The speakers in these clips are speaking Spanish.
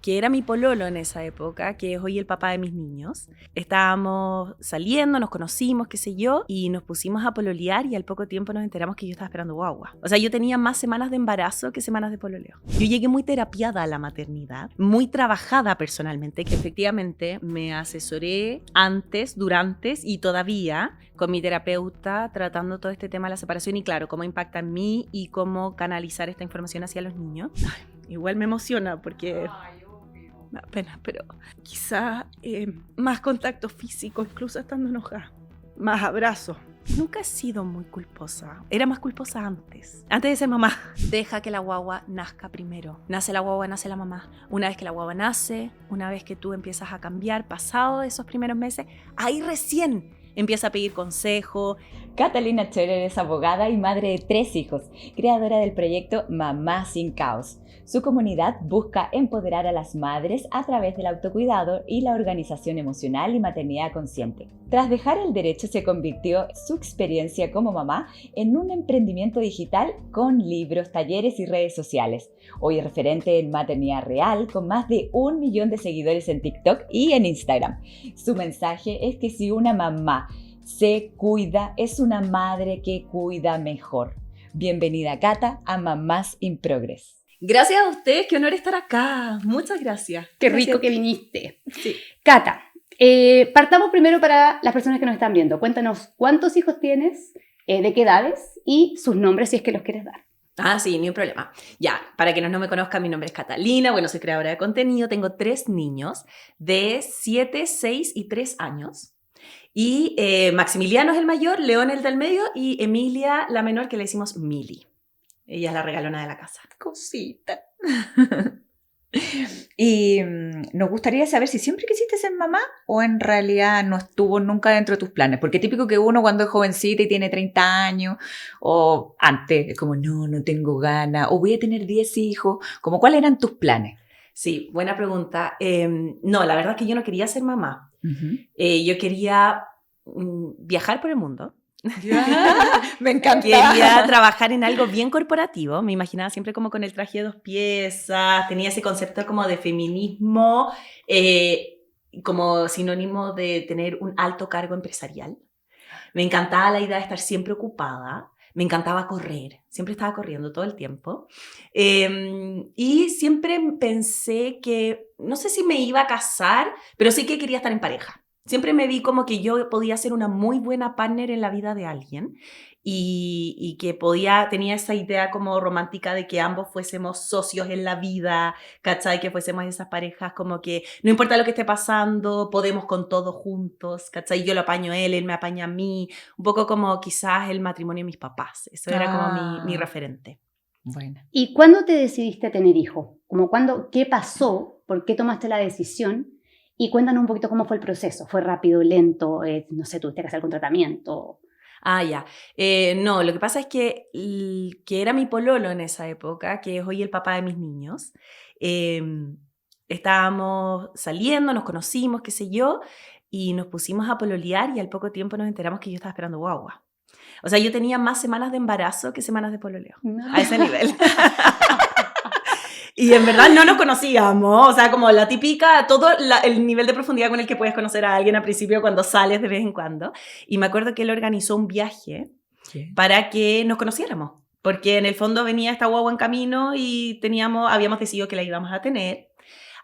que era mi pololo en esa época, que es hoy el papá de mis niños. Estábamos saliendo, nos conocimos, qué sé yo, y nos pusimos a pololear y al poco tiempo nos enteramos que yo estaba esperando guagua. O sea, yo tenía más semanas de embarazo que semanas de pololeo. Yo llegué muy terapiada a la maternidad, muy trabajada personalmente, que efectivamente me asesoré antes, durante y todavía con mi terapeuta tratando todo este tema de la separación y claro, cómo impacta en mí y cómo canalizar esta información hacia los niños. Ay, igual me emociona porque me da pena, pero quizá más contacto físico, incluso estando enojada, más abrazos. Nunca he sido muy culposa. Era más culposa antes de ser mamá. Deja que la guagua nazca primero. Nace la guagua, nace la mamá. Una vez que la guagua nace, una vez que tú empiezas a cambiar, pasado esos primeros meses, ahí recién empieza a pedir consejo. Catalina Scherer es abogada y madre de 3 hijos, creadora del proyecto Mamá Sin Caos. Su comunidad busca empoderar a las madres a través del autocuidado y la organización emocional y maternidad consciente. Tras dejar el derecho, se convirtió su experiencia como mamá en un emprendimiento digital con libros, talleres y redes sociales. Hoy es referente en maternidad real con más de 1 millón de seguidores en TikTok y en Instagram. Su mensaje es que si una mamá se cuida, es una madre que cuida mejor. Bienvenida, Cata, a Mamás in Progress. Gracias a ustedes, qué honor estar acá. Muchas gracias. Qué Gracias. rico que viniste. Sí. Cata, partamos primero para las personas que nos están viendo. Cuéntanos cuántos hijos tienes, de qué edades y sus nombres si es que los quieres dar. Ah, sí, ni un problema. Ya, para quienes no me conozcan, mi nombre es Catalina, bueno, soy creadora de contenido, tengo 3 niños de 7, 6 y 3 años. Y Maximiliano es el mayor, León el del medio y Emilia la menor, que le decimos Mili. Ella es la regalona de la casa. Cosita. Y nos gustaría saber si siempre quisiste ser mamá o en realidad no estuvo nunca dentro de tus planes. Porque típico que uno cuando es jovencita y tiene 30 años o antes es como no tengo ganas o voy a tener 10 hijos. Como, ¿cuáles eran tus planes? Sí, buena pregunta. No, la verdad es que yo no quería ser mamá. Uh-huh. Yo quería viajar por el mundo. Me encanta. Quería trabajar en algo bien corporativo. Me imaginaba siempre como con el traje de 2 piezas. Tenía ese concepto como de feminismo, como sinónimo de tener un alto cargo empresarial. Me encantaba la idea de estar siempre ocupada. Me encantaba correr. Siempre estaba corriendo todo el tiempo. Y siempre pensé que, no sé si me iba a casar, pero sí que quería estar en pareja. Siempre me vi como que yo podía ser una muy buena partner en la vida de alguien y que tenía esa idea como romántica de que ambos fuésemos socios en la vida, ¿cachai? Que fuésemos esas parejas como que no importa lo que esté pasando, podemos con todo juntos, ¿cachai? Yo lo apaño a él me apaña a mí, un poco como quizás el matrimonio de mis papás. Eso era como mi referente. Bueno. ¿Y cuándo te decidiste a tener hijos? ¿Qué pasó? ¿Por qué tomaste la decisión? Y cuéntanos un poquito cómo fue el proceso. ¿Fue rápido, lento? No sé, ¿tuviste que hacer algún tratamiento? Ah, ya. No, lo que pasa es que era mi pololo en esa época, que es hoy el papá de mis niños. Estábamos saliendo, nos conocimos, qué sé yo, y nos pusimos a pololear y al poco tiempo nos enteramos que yo estaba esperando guagua. O sea, yo tenía más semanas de embarazo que semanas de pololeo. No. A ese nivel. Y en verdad no nos conocíamos, o sea, como la típica, el nivel de profundidad con el que puedes conocer a alguien al principio cuando sales de vez en cuando. Y me acuerdo que él organizó un viaje para que nos conociéramos, porque en el fondo venía esta guagua en camino y habíamos decidido que la íbamos a tener,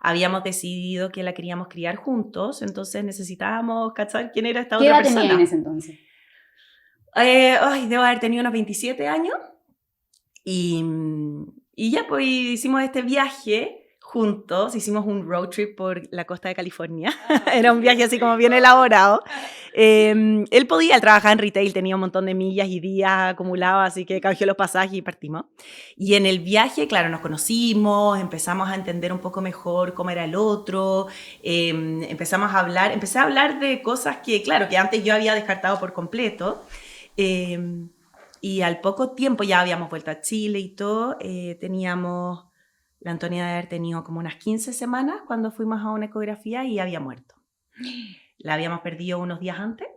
habíamos decidido que la queríamos criar juntos, entonces necesitábamos cachar quién era esta otra persona. ¿Qué edad tenía en ese entonces? Debo haber tenido unos 27 años y ya pues hicimos este viaje juntos, hicimos un road trip por la costa de California. Era un viaje así como bien elaborado. Él trabajaba en retail, tenía un montón de millas y días acumulados, así que canjeó los pasajes y partimos. Y en el viaje, claro, nos conocimos, empezamos a entender un poco mejor cómo era el otro, empecé a hablar de cosas que, claro, que antes yo había descartado por completo. Y al poco tiempo ya habíamos vuelto a Chile y todo, la Antonia de haber tenido como unas 15 semanas cuando fuimos a una ecografía y había muerto. La habíamos perdido unos días antes.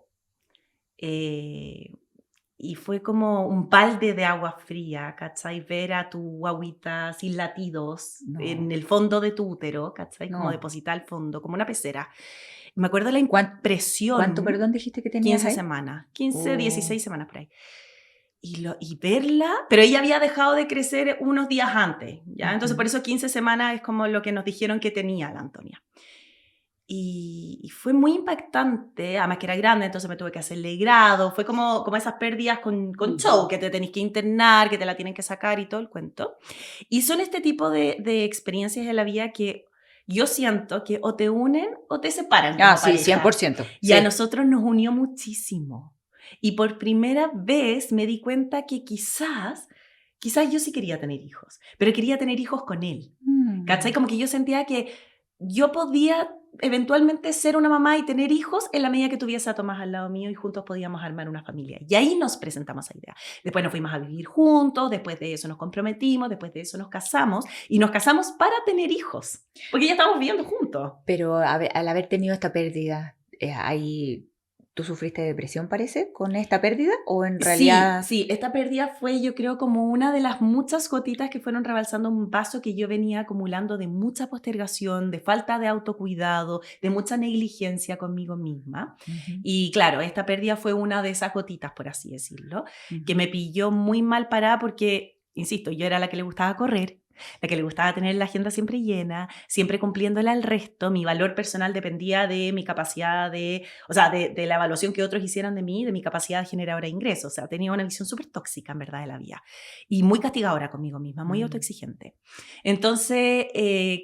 y fue como un balde de agua fría, ¿cachai? Ver a tu guaguita sin latidos en el fondo de tu útero, ¿cachai? Como depositar al fondo, como una pecera. Me acuerdo la impresión. ¿Cuánto, perdón, dijiste que tenías 15 ahí? semanas, 15, 16 semanas por ahí. Y verla, pero ella había dejado de crecer unos días antes, ¿ya? Entonces por eso 15 semanas es como lo que nos dijeron que tenía la Antonia. Y fue muy impactante, además que era grande, entonces me tuve que hacerle grado, fue como esas pérdidas con show, que te tenés que internar, que te la tienen que sacar y todo el cuento. Y son este tipo de experiencias en la vida que yo siento que o te unen o te separan. Ah, sí, pareja. 100%. Y a nosotros nos unió muchísimo. Y por primera vez me di cuenta que quizás yo sí quería tener hijos, pero quería tener hijos con él. ¿Cachai? Como que yo sentía que yo podía eventualmente ser una mamá y tener hijos en la medida que tuviese a Tomás al lado mío y juntos podíamos armar una familia. Y ahí nos presentamos esa idea. Después nos fuimos a vivir juntos, después de eso nos comprometimos, después de eso nos casamos y nos casamos para tener hijos, porque ya estábamos viviendo juntos. Pero al haber tenido esta pérdida, ¿tú sufriste depresión, parece, con esta pérdida? ¿O en realidad...? Sí, esta pérdida fue, yo creo, como una de las muchas gotitas que fueron rebalsando un vaso que yo venía acumulando de mucha postergación, de falta de autocuidado, de mucha negligencia conmigo misma. Y claro, esta pérdida fue una de esas gotitas, por así decirlo, que me pilló muy mal parada porque, insisto, yo era la que le gustaba correr, la que le gustaba tener la agenda siempre llena, siempre cumpliéndola al resto. Mi valor personal dependía de mi capacidad de la evaluación que otros hicieran de mí, de mi capacidad generadora de ingresos. O sea, tenía una visión súper tóxica, en verdad, de la vida. Y muy castigadora conmigo misma, muy autoexigente. Entonces,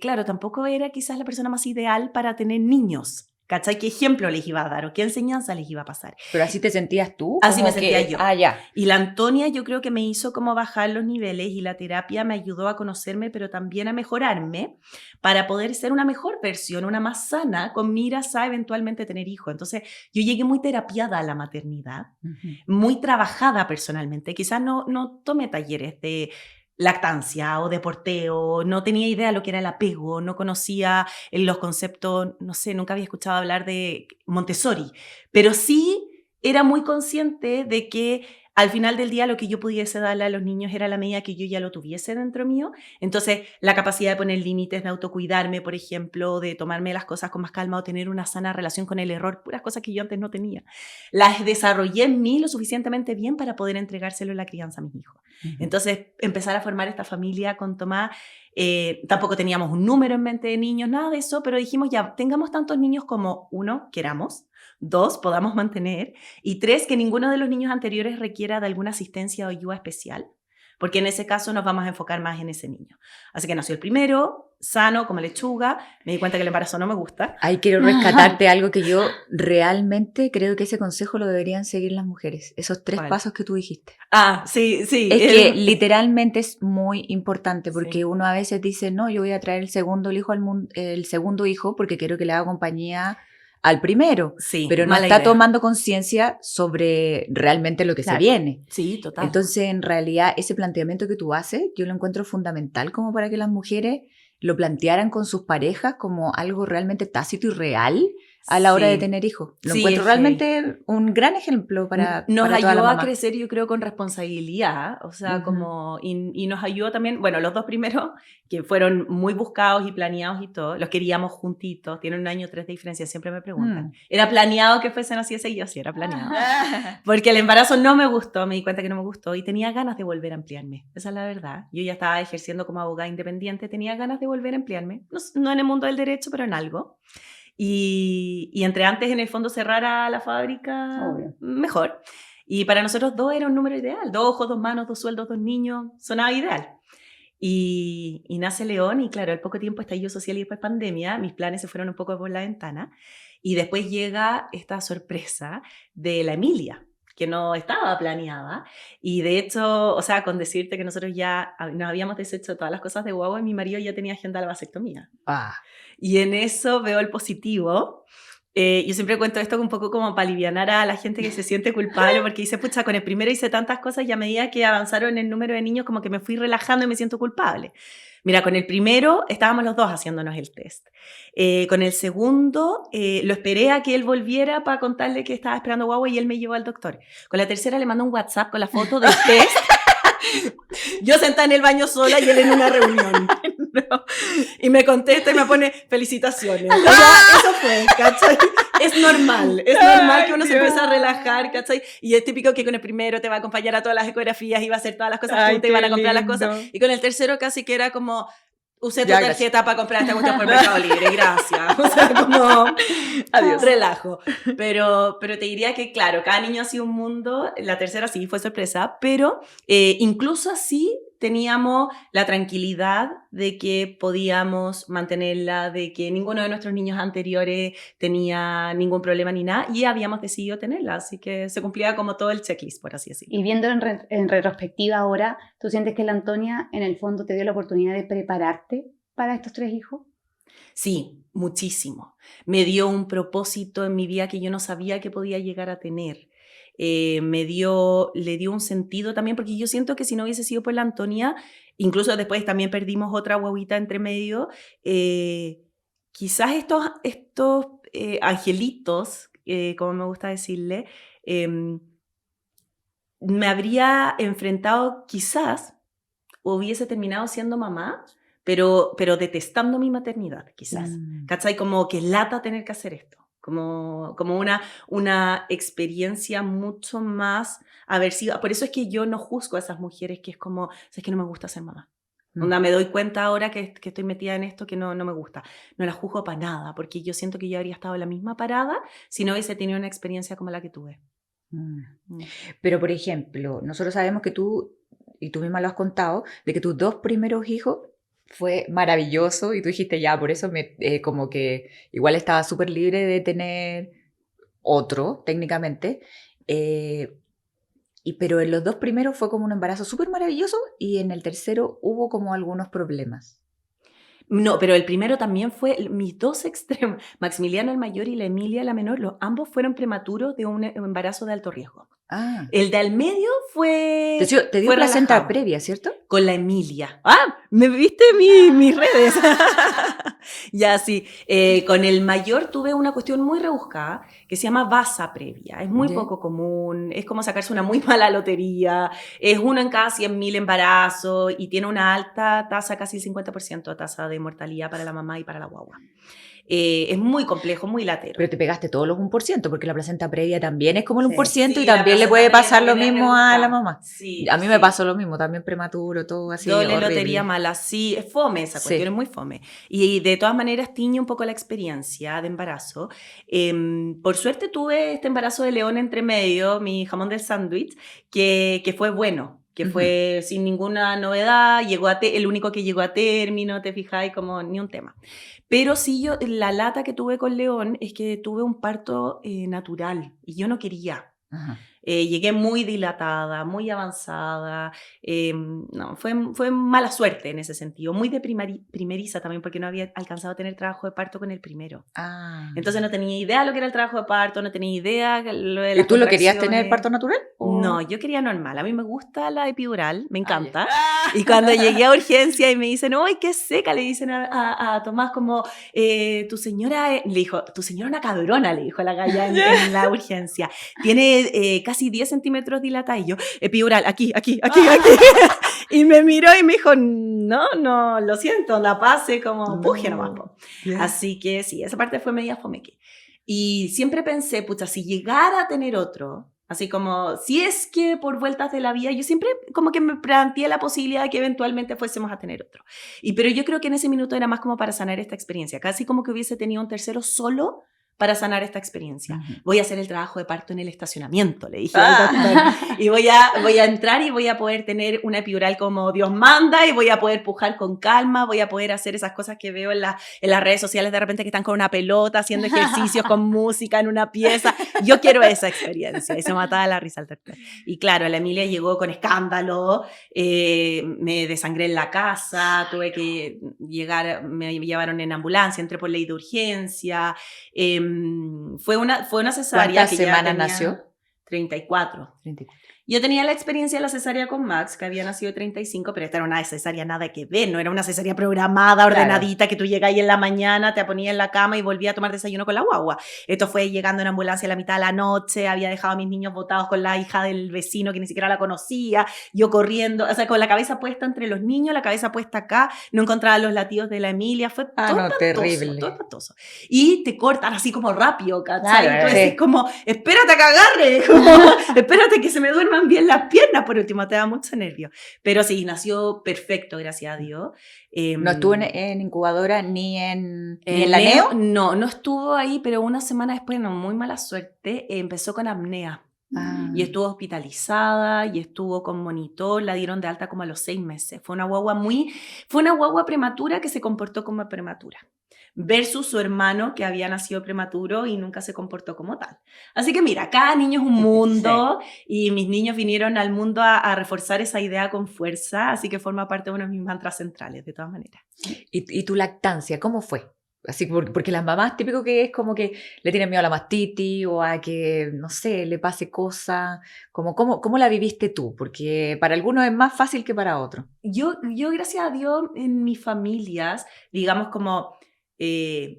claro, tampoco era quizás la persona más ideal para tener niños. ¿Cachai? ¿Qué ejemplo les iba a dar o qué enseñanza les iba a pasar? ¿Pero así te sentías tú? Así me sentía yo. Ah, ya. Y la Antonia yo creo que me hizo como bajar los niveles y la terapia me ayudó a conocerme, pero también a mejorarme para poder ser una mejor versión, una más sana, con miras a eventualmente tener hijos. Entonces yo llegué muy terapiada a la maternidad, muy trabajada personalmente. Quizás no tomé talleres de lactancia o de porteo, no tenía idea de lo que era el apego, no conocía los conceptos, no sé, nunca había escuchado hablar de Montessori, pero sí era muy consciente de que al final del día lo que yo pudiese darle a los niños era la medida que yo ya lo tuviese dentro mío. Entonces, la capacidad de poner límites, de autocuidarme, por ejemplo, de tomarme las cosas con más calma o tener una sana relación con el error, puras cosas que yo antes no tenía. Las desarrollé en mí lo suficientemente bien para poder entregárselo en la crianza a mis hijos. Entonces, empezar a formar esta familia con Tomás, tampoco teníamos un número en mente de niños, nada de eso, pero dijimos ya, tengamos tantos niños como, 1, queramos, 2, podamos mantener, y 3, que ninguno de los niños anteriores requiera de alguna asistencia o ayuda especial, porque en ese caso nos vamos a enfocar más en ese niño. Así que nació el primero, sano, como lechuga, me di cuenta que el embarazo no me gusta. Ahí quiero rescatarte algo que yo realmente creo que ese consejo lo deberían seguir las mujeres, esos 3 pasos que tú dijiste. Ah, sí. Es que literalmente es muy importante, porque uno a veces dice, no, yo voy a traer el segundo hijo al mundo, el segundo hijo porque quiero que le haga compañía al primero, pero no está tomando conciencia sobre realmente lo que se viene. Sí, total. Entonces, en realidad, ese planteamiento que tú haces, yo lo encuentro fundamental como para que las mujeres lo plantearan con sus parejas como algo realmente tácito y real a la hora de tener hijos. Lo encuentro realmente un gran ejemplo para nos para ayudó a crecer, yo creo, con responsabilidad, o sea, como y nos ayudó también, bueno, los 2 primeros, que fueron muy buscados y planeados y todo, los queríamos juntitos, tienen 1 año 3 de diferencia, siempre me preguntan, ¿era planeado que fuesen así ese? Y yo sí, era planeado, porque el embarazo no me gustó, me di cuenta que no me gustó y tenía ganas de volver a ampliarme, esa es la verdad. Yo ya estaba ejerciendo como abogada independiente, tenía ganas de volver a ampliarme, no en el mundo del derecho, pero en algo. Y entre antes en el fondo cerrara la fábrica, mejor. Y para nosotros 2 era un número ideal, 2 ojos, 2 manos, 2 sueldos, 2 niños, sonaba ideal. Y nace León y claro, al poco tiempo estallido social y después pandemia, mis planes se fueron un poco por la ventana y después llega esta sorpresa de la Emilia, que no estaba planeada y de hecho, o sea, con decirte que nosotros ya nos habíamos deshecho todas las cosas de guagua y mi marido ya tenía agenda la vasectomía. Y en eso veo el positivo Yo siempre cuento esto un poco como para alivianar a la gente que se siente culpable, porque dice, pucha, con el primero hice tantas cosas y a medida que avanzaron el número de niños como que me fui relajando y me siento culpable. Mira, con el primero estábamos los dos haciéndonos el test. Con el segundo lo esperé a que él volviera para contarle que estaba esperando guagua y él me llevó al doctor. Con la tercera le mandó un WhatsApp con la foto del test. Yo sentada en el baño sola y él en una reunión. No. Y me contesta y me pone felicitaciones. O sea, eso fue, ¿cachai? Es normal que uno se empiece a relajar, ¿cachai? Y es típico que con el primero te va a acompañar a todas las ecografías y va a hacer todas las cosas juntas y van a comprar las cosas. Y con el tercero casi que era como... Usé tu tarjeta para comprar esta cuestión por Mercado Libre, gracias. O sea, como adiós, relajo. Pero te diría que, claro, cada niño ha sido un mundo. La tercera sí fue sorpresa, pero incluso así teníamos la tranquilidad de que podíamos mantenerla, de que ninguno de nuestros niños anteriores tenía ningún problema ni nada, y habíamos decidido tenerla, así que se cumplía como todo el checklist, por así decirlo. Y viendo en retrospectiva ahora, ¿tú sientes que la Antonia en el fondo te dio la oportunidad de prepararte para estos 3 hijos? Sí, muchísimo. Me dio un propósito en mi vida que yo no sabía que podía llegar a tener. Le dio un sentido también, porque yo siento que si no hubiese sido por la Antonia, incluso después también perdimos otra guaguita entre medio, quizás estos angelitos, como me gusta decirle, me habría enfrentado, quizás hubiese terminado siendo mamá, pero detestando mi maternidad, quizás. ¿Cachai? Como que lata tener que hacer esto. Como una experiencia mucho más aversiva. Por eso es que yo no juzgo a esas mujeres que es como, es que no me gusta ser mamá. Me doy cuenta ahora que estoy metida en esto que no me gusta. No la juzgo para nada, porque yo siento que yo habría estado en la misma parada si no hubiese tenido una experiencia como la que tuve. Pero, por ejemplo, nosotros sabemos que tú, y tú misma lo has contado, de que tus 2 primeros hijos fue maravilloso y tú dijiste ya, por eso como que igual estaba súper libre de tener otro, técnicamente, pero en los 2 primeros fue como un embarazo súper maravilloso y en el tercero hubo como algunos problemas. No, pero el primero también fue mis 2 extremos, Maximiliano el mayor y la Emilia la menor, ambos fueron prematuros de un embarazo de alto riesgo. El de al medio fue... Te dio placenta relajado. Previa, ¿cierto? Con la Emilia. ¿Me viste mis redes? Ya, sí. Con el mayor tuve una cuestión muy rebuscada que se llama vasa previa. Es muy poco común, es como sacarse una muy mala lotería, es 1 en cada 100.000 embarazos y tiene una alta tasa, casi el 50% de tasa de mortalidad para la mamá y para la guagua. Es muy complejo, muy latero. Pero te pegaste todos los 1%, porque la placenta previa también es como el 1% y también le puede pasar lo mismo a la mamá. Sí, a mí me pasó lo mismo, también prematuro, todo así. Doble lotería mala, sí, es fome esa cuestión, es muy fome. Y de todas maneras tiñe un poco la experiencia de embarazo. Por suerte tuve este embarazo de león entre medio, mi jamón del sándwich, que fue bueno. Que fue sin ninguna novedad, el único que llegó a término, te fijáis, como ni un tema. Pero sí, la lata que tuve con León es que tuve un parto natural y yo no quería. Llegué muy dilatada, muy avanzada, no, fue mala suerte en ese sentido, muy de primeriza también, porque no había alcanzado a tener trabajo de parto con el primero. Entonces no tenía idea lo que era el trabajo de parto, no tenía idea lo de las ¿Y tú lo querías tener parto natural? No, yo quería normal, a mí me gusta la epidural, me encanta. Y cuando llegué a urgencia y me dicen, ¡ay, qué seca! Le dicen a Tomás como, tu señora, le dijo, tu señora una cabrona, le dijo a la galla en la urgencia, tiene casi 10 centímetros dilatada, y yo, epidural, aquí. Y me miró y me dijo, no, lo siento, la pase como puje nomás. Así que sí, esa parte fue media fomeque. Y siempre pensé, pucha, si llegara a tener otro, así como, si es que por vueltas de la vida, yo siempre como que me planteé la posibilidad de que eventualmente fuésemos a tener otro. Pero yo creo que en ese minuto era más como para sanar esta experiencia, casi como que hubiese tenido un tercero solo para sanar esta experiencia. Voy a hacer el trabajo de parto en el estacionamiento, le dije al doctor. Y voy a entrar y voy a poder tener una epidural como Dios manda, y voy a poder pujar con calma, voy a poder hacer esas cosas que veo en las redes sociales de repente, que están con una pelota haciendo ejercicios con música en una pieza. Yo quiero esa experiencia. Y se mataba la risa al doctor. Y claro, la Emilia llegó con escándalo, me desangré en la casa, tuve que llegar, me llevaron en ambulancia, entré por ley de urgencia, fue una cesárea. ¿Cuántas que ya semanas tenía nació? 34. 34. Yo tenía la experiencia de la cesárea con Max, que había nacido 35, pero esta era una cesárea nada que ver, no era una cesárea programada, ordenadita, que tú llegabas en la mañana, te ponías en la cama y volvías a tomar desayuno con la guagua. Esto fue llegando en ambulancia a la mitad de la noche, había dejado a mis niños botados con la hija del vecino que ni siquiera la conocía, yo corriendo, o sea, con la cabeza puesta entre los niños, la cabeza puesta acá, no encontraba los latidos de la Emilia, fue todo espantoso, terrible. todo espantoso. Y te cortan así como rápido, ¿cachai? Claro, Y tú decís como, espérate a que agarre, como, espérate que se me duerman bien las piernas, por último, te da mucho nervio. Pero sí, nació perfecto, gracias a Dios. ¿No estuvo en incubadora ni en la NEO? No estuvo ahí, pero una semana después, no, muy mala suerte, empezó con apnea. Y estuvo hospitalizada y estuvo con monitor, la dieron de alta como a los 6 meses. Fue una guagua prematura que se comportó como prematura, versus su hermano que había nacido prematuro y nunca se comportó como tal. Así que mira, cada niño es un mundo y mis niños vinieron al mundo a reforzar esa idea con fuerza, así que forma parte de uno de mis mantras centrales, de todas maneras. ¿Y tu lactancia, cómo fue? Así, porque las mamás típico que es como que le tienen miedo a la mastitis o a que, no sé, le pase cosa. ¿Cómo la viviste tú? Porque para algunos es más fácil que para otros. Yo, gracias a Dios, en mis familias, digamos como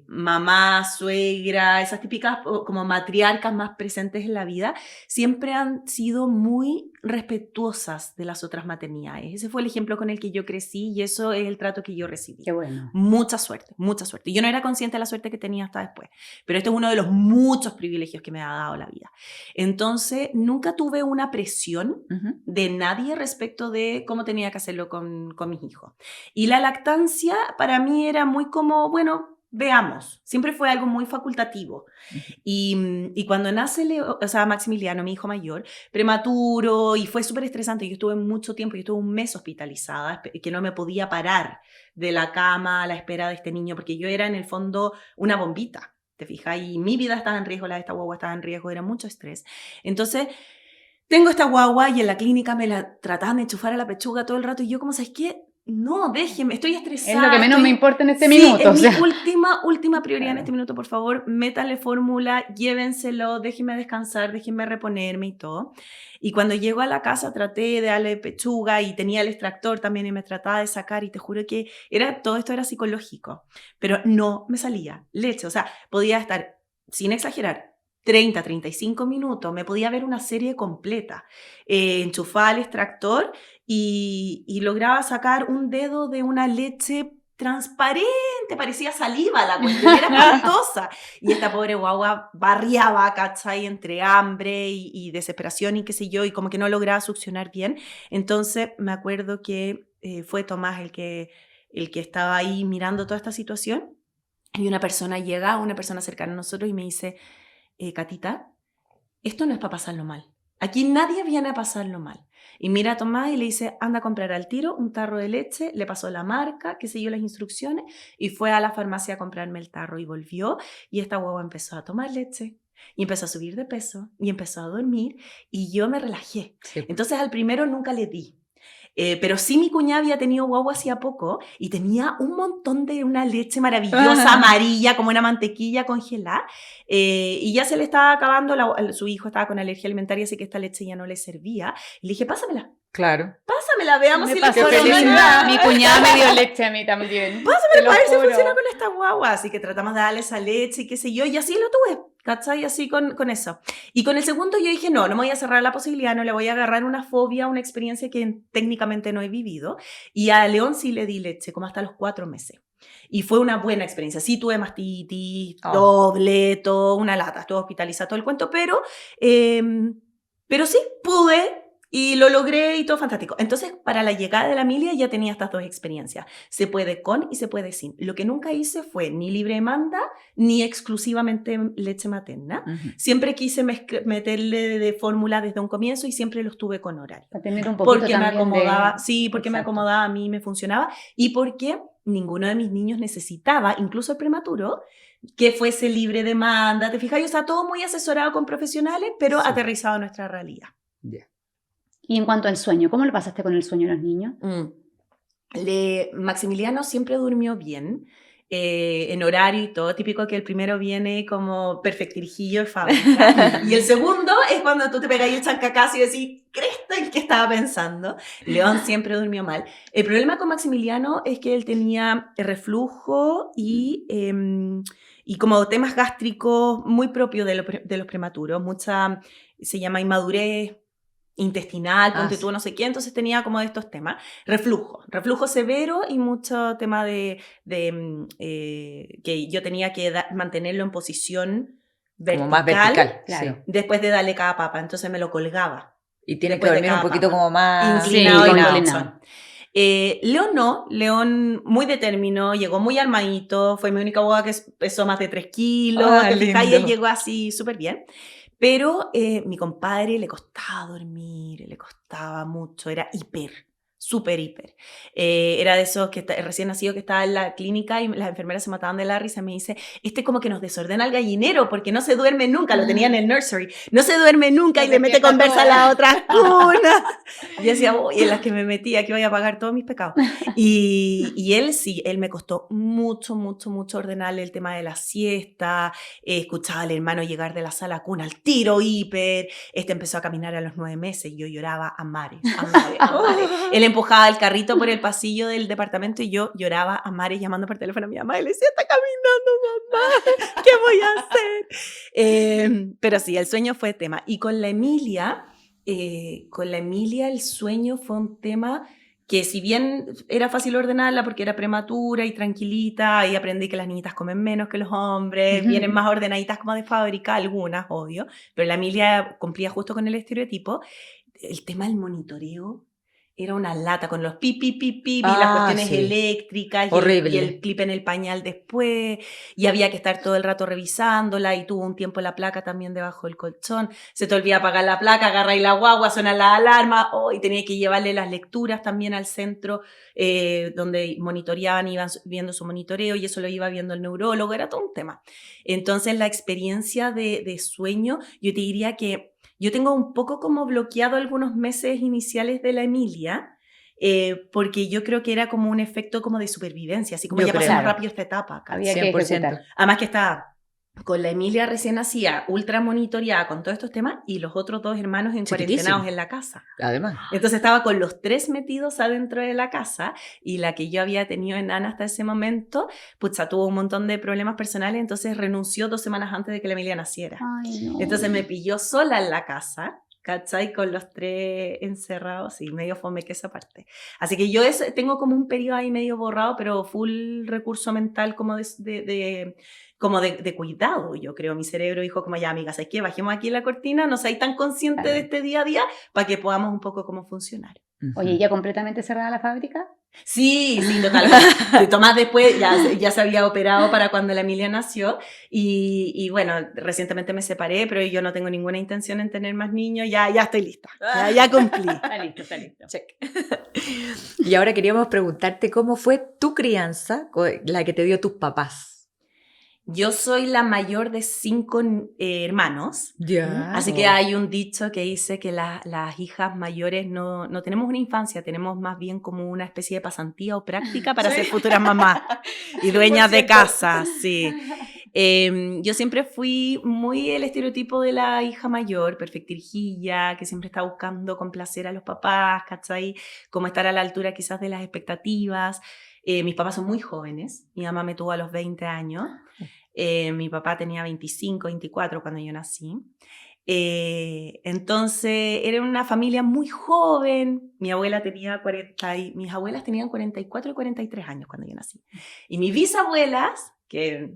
mamá, suegra, esas típicas como matriarcas más presentes en la vida, siempre han sido muy respetuosas de las otras maternidades. Ese fue el ejemplo con el que yo crecí y eso es el trato que yo recibí. Qué bueno. Mucha suerte, mucha suerte. Yo no era consciente de la suerte que tenía hasta después, pero este es uno de los muchos privilegios que me ha dado la vida. Entonces, nunca tuve una presión de nadie respecto de cómo tenía que hacerlo con mis hijos. Y la lactancia para mí era muy como, bueno, veamos, siempre fue algo muy facultativo. Y cuando nace Maximiliano, mi hijo mayor, prematuro, y fue súper estresante, yo estuve mucho tiempo, yo estuve un mes hospitalizada, que no me podía parar de la cama a la espera de este niño, porque yo era en el fondo una bombita, ¿te fijas? Y mi vida estaba en riesgo, la de esta guagua estaba en riesgo, era mucho estrés. Entonces, tengo esta guagua y en la clínica me la trataban de enchufar a la pechuga todo el rato, y yo como, ¿sabes qué? No, déjeme, estoy estresada. Es lo que menos me importa en este minuto. Es mi última prioridad en este minuto, por favor, métanle fórmula, llévenselo, déjenme descansar, déjenme reponerme y todo. Y cuando llego a la casa traté de darle pechuga y tenía el extractor también y me trataba de sacar y te juro que todo esto era psicológico, pero no me salía leche, o sea, podía estar, sin exagerar, 30, 35 minutos, me podía ver una serie completa, enchufaba el extractor y lograba sacar un dedo de una leche transparente, parecía saliva la cuestión, era espantosa. Y esta pobre guagua barriaba, ¿cachai? Entre hambre y desesperación y qué sé yo, y como que no lograba succionar bien. Entonces me acuerdo que fue Tomás el que estaba ahí mirando toda esta situación, y una persona cercana a nosotros y me dice, Catita, esto no es para pasarlo mal. Aquí nadie viene a pasarlo mal. Y mira a Tomás y le dice, anda a comprar al tiro un tarro de leche, le pasó la marca, qué sé yo, las instrucciones, y fue a la farmacia a comprarme el tarro y volvió, y esta guagua empezó a tomar leche, y empezó a subir de peso, y empezó a dormir, y yo me relajé. Sí. Entonces al primero nunca le di. Pero sí mi cuñada había tenido guagua hacía poco y tenía un montón de una leche maravillosa, amarilla, como una mantequilla congelada, y ya se le estaba acabando, su hijo estaba con alergia alimentaria, así que esta leche ya no le servía. Y le dije, pásamela. Claro. Pásamela, veamos si le funciona. Mi cuñada me dio leche a mí también. Pásamela para ver si funciona con esta guagua. Así que tratamos de darle esa leche y qué sé yo, y así lo tuve. ¿Cachai? Así con eso. Y con el segundo yo dije, no me voy a cerrar la posibilidad, no le voy a agarrar una fobia, una experiencia que técnicamente no he vivido. Y a León sí le di leche, como hasta los 4 meses. Y fue una buena experiencia. Sí tuve mastitis, doble, todo, una lata, estuve hospitalizada, todo el cuento, pero sí pude. Y lo logré y todo fantástico. Entonces, para la llegada de la Emilia ya tenía estas 2 experiencias. Se puede con y se puede sin. Lo que nunca hice fue ni libre demanda, ni exclusivamente leche materna. Siempre quise meterle de fórmula desde un comienzo y siempre los tuve con horario. Para tener un poquito porque me acomodaba, Exacto. me acomodaba, a mí me funcionaba. Y porque ninguno de mis niños necesitaba, incluso el prematuro, que fuese libre demanda. ¿Te fijas? O sea, todo muy asesorado con profesionales, pero aterrizado a nuestra realidad. Yeah. Y en cuanto al sueño, ¿cómo lo pasaste con el sueño de los niños? Maximiliano siempre durmió bien. en horario y todo. Típico que el primero viene como perfectirijillo de fábrica. Y el segundo es cuando tú te pegas el chancacazo y decís, ¿cresta en qué estaba pensando? León siempre durmió mal. El problema con Maximiliano es que él tenía reflujo y como temas gástricos muy propios de los prematuros. Se llama inmadurez intestinal, ponte tú, no sé qué, entonces tenía como de estos temas. Reflujo severo y mucho tema que yo tenía que mantenerlo en posición vertical, como más vertical, claro. sí. Después de darle cada papa, entonces me lo colgaba. Y tiene que dormir un poquito como más... Inclinado. León muy de término, llegó muy armadito, fue mi única boda que pesó más de 3 kilos, y él llegó así súper bien. Pero mi compadre le costaba dormir, le costaba mucho, era súper hiper. Era de esos que recién nacido que estaba en la clínica y las enfermeras se mataban de la risa. Me dice, como que nos desordena el gallinero porque no se duerme nunca, lo tenía en el nursery, no se duerme nunca y le mete conversa a la otra cuna. Y yo decía, uy, en las que me metí, aquí voy a pagar todos mis pecados. Y él me costó mucho ordenarle el tema de la siesta, escuchaba al hermano llegar de la sala cuna al tiro hiper, empezó a caminar a los 9 meses y yo lloraba a mares. Él empujaba el carrito por el pasillo del departamento y yo lloraba a mares llamando por teléfono a mi mamá y le decía, está caminando mamá, ¿qué voy a hacer? Pero sí, el sueño fue tema. Y con la Emilia el sueño fue un tema que si bien era fácil ordenarla porque era prematura y tranquilita, y aprendí que las niñitas comen menos que los hombres, vienen más ordenaditas como de fábrica, algunas, obvio, pero la Emilia cumplía justo con el estereotipo. El tema del monitoreo era una lata con los pi, y las cuestiones eléctricas y el clip en el pañal después, y había que estar todo el rato revisándola, y tuvo un tiempo la placa también debajo del colchón, se te olvida apagar la placa, agarra y la guagua, suena la alarma, y tenía que llevarle las lecturas también al centro donde monitoreaban, iban viendo su monitoreo, y eso lo iba viendo el neurólogo, era todo un tema. Entonces la experiencia de sueño, yo te diría que yo tengo un poco como bloqueado algunos meses iniciales de la Emilia, porque yo creo que era como un efecto como de supervivencia, así como ya pasamos rápido esta etapa. Había que ejecutar. Además que estaba con la Emilia recién nacida, ultra monitoreada con todos estos temas, y los otros 2 hermanos en cuarentenados en la casa. Además. Entonces estaba con los 3 metidos adentro de la casa, y la que yo había tenido en Ana hasta ese momento, pucha, tuvo un montón de problemas personales, entonces renunció 2 semanas antes de que la Emilia naciera. Ay, no. Entonces me pilló sola en la casa, ¿cachai? Con los 3 encerrados, y medio fome que esa parte. Así que yo tengo como un periodo ahí medio borrado, pero full recurso mental como de cuidado, yo creo. Mi cerebro dijo como, ya amiga, ¿sabes qué? Bajemos aquí la cortina, no seáis tan consciente de este día a día para que podamos un poco cómo funcionar. Oye, ¿ya completamente cerrada la fábrica? Sí, totalmente. Tomás después ya se había operado para cuando la Emilia nació y bueno, recientemente me separé, pero yo no tengo ninguna intención en tener más niños, ya estoy lista, ya cumplí. Está listo. Check. Y ahora queríamos preguntarte cómo fue tu crianza, la que te dio tus papás. Yo soy la mayor de 5 hermanos, así que hay un dicho que dice que las hijas mayores no tenemos una infancia, tenemos más bien como una especie de pasantía o práctica para ser futuras mamás y dueñas de casa, sí. Yo siempre fui muy el estereotipo de la hija mayor, perfectirijilla, que siempre está buscando complacer a los papás, ¿cachai? Como estar a la altura quizás de las expectativas. Mis papás son muy jóvenes, mi mamá me tuvo a los 20 años. Mi papá tenía 25, 24 cuando yo nací. Entonces era una familia muy joven. Mis abuelas tenían 44 y 43 años cuando yo nací. Y mis bisabuelas, que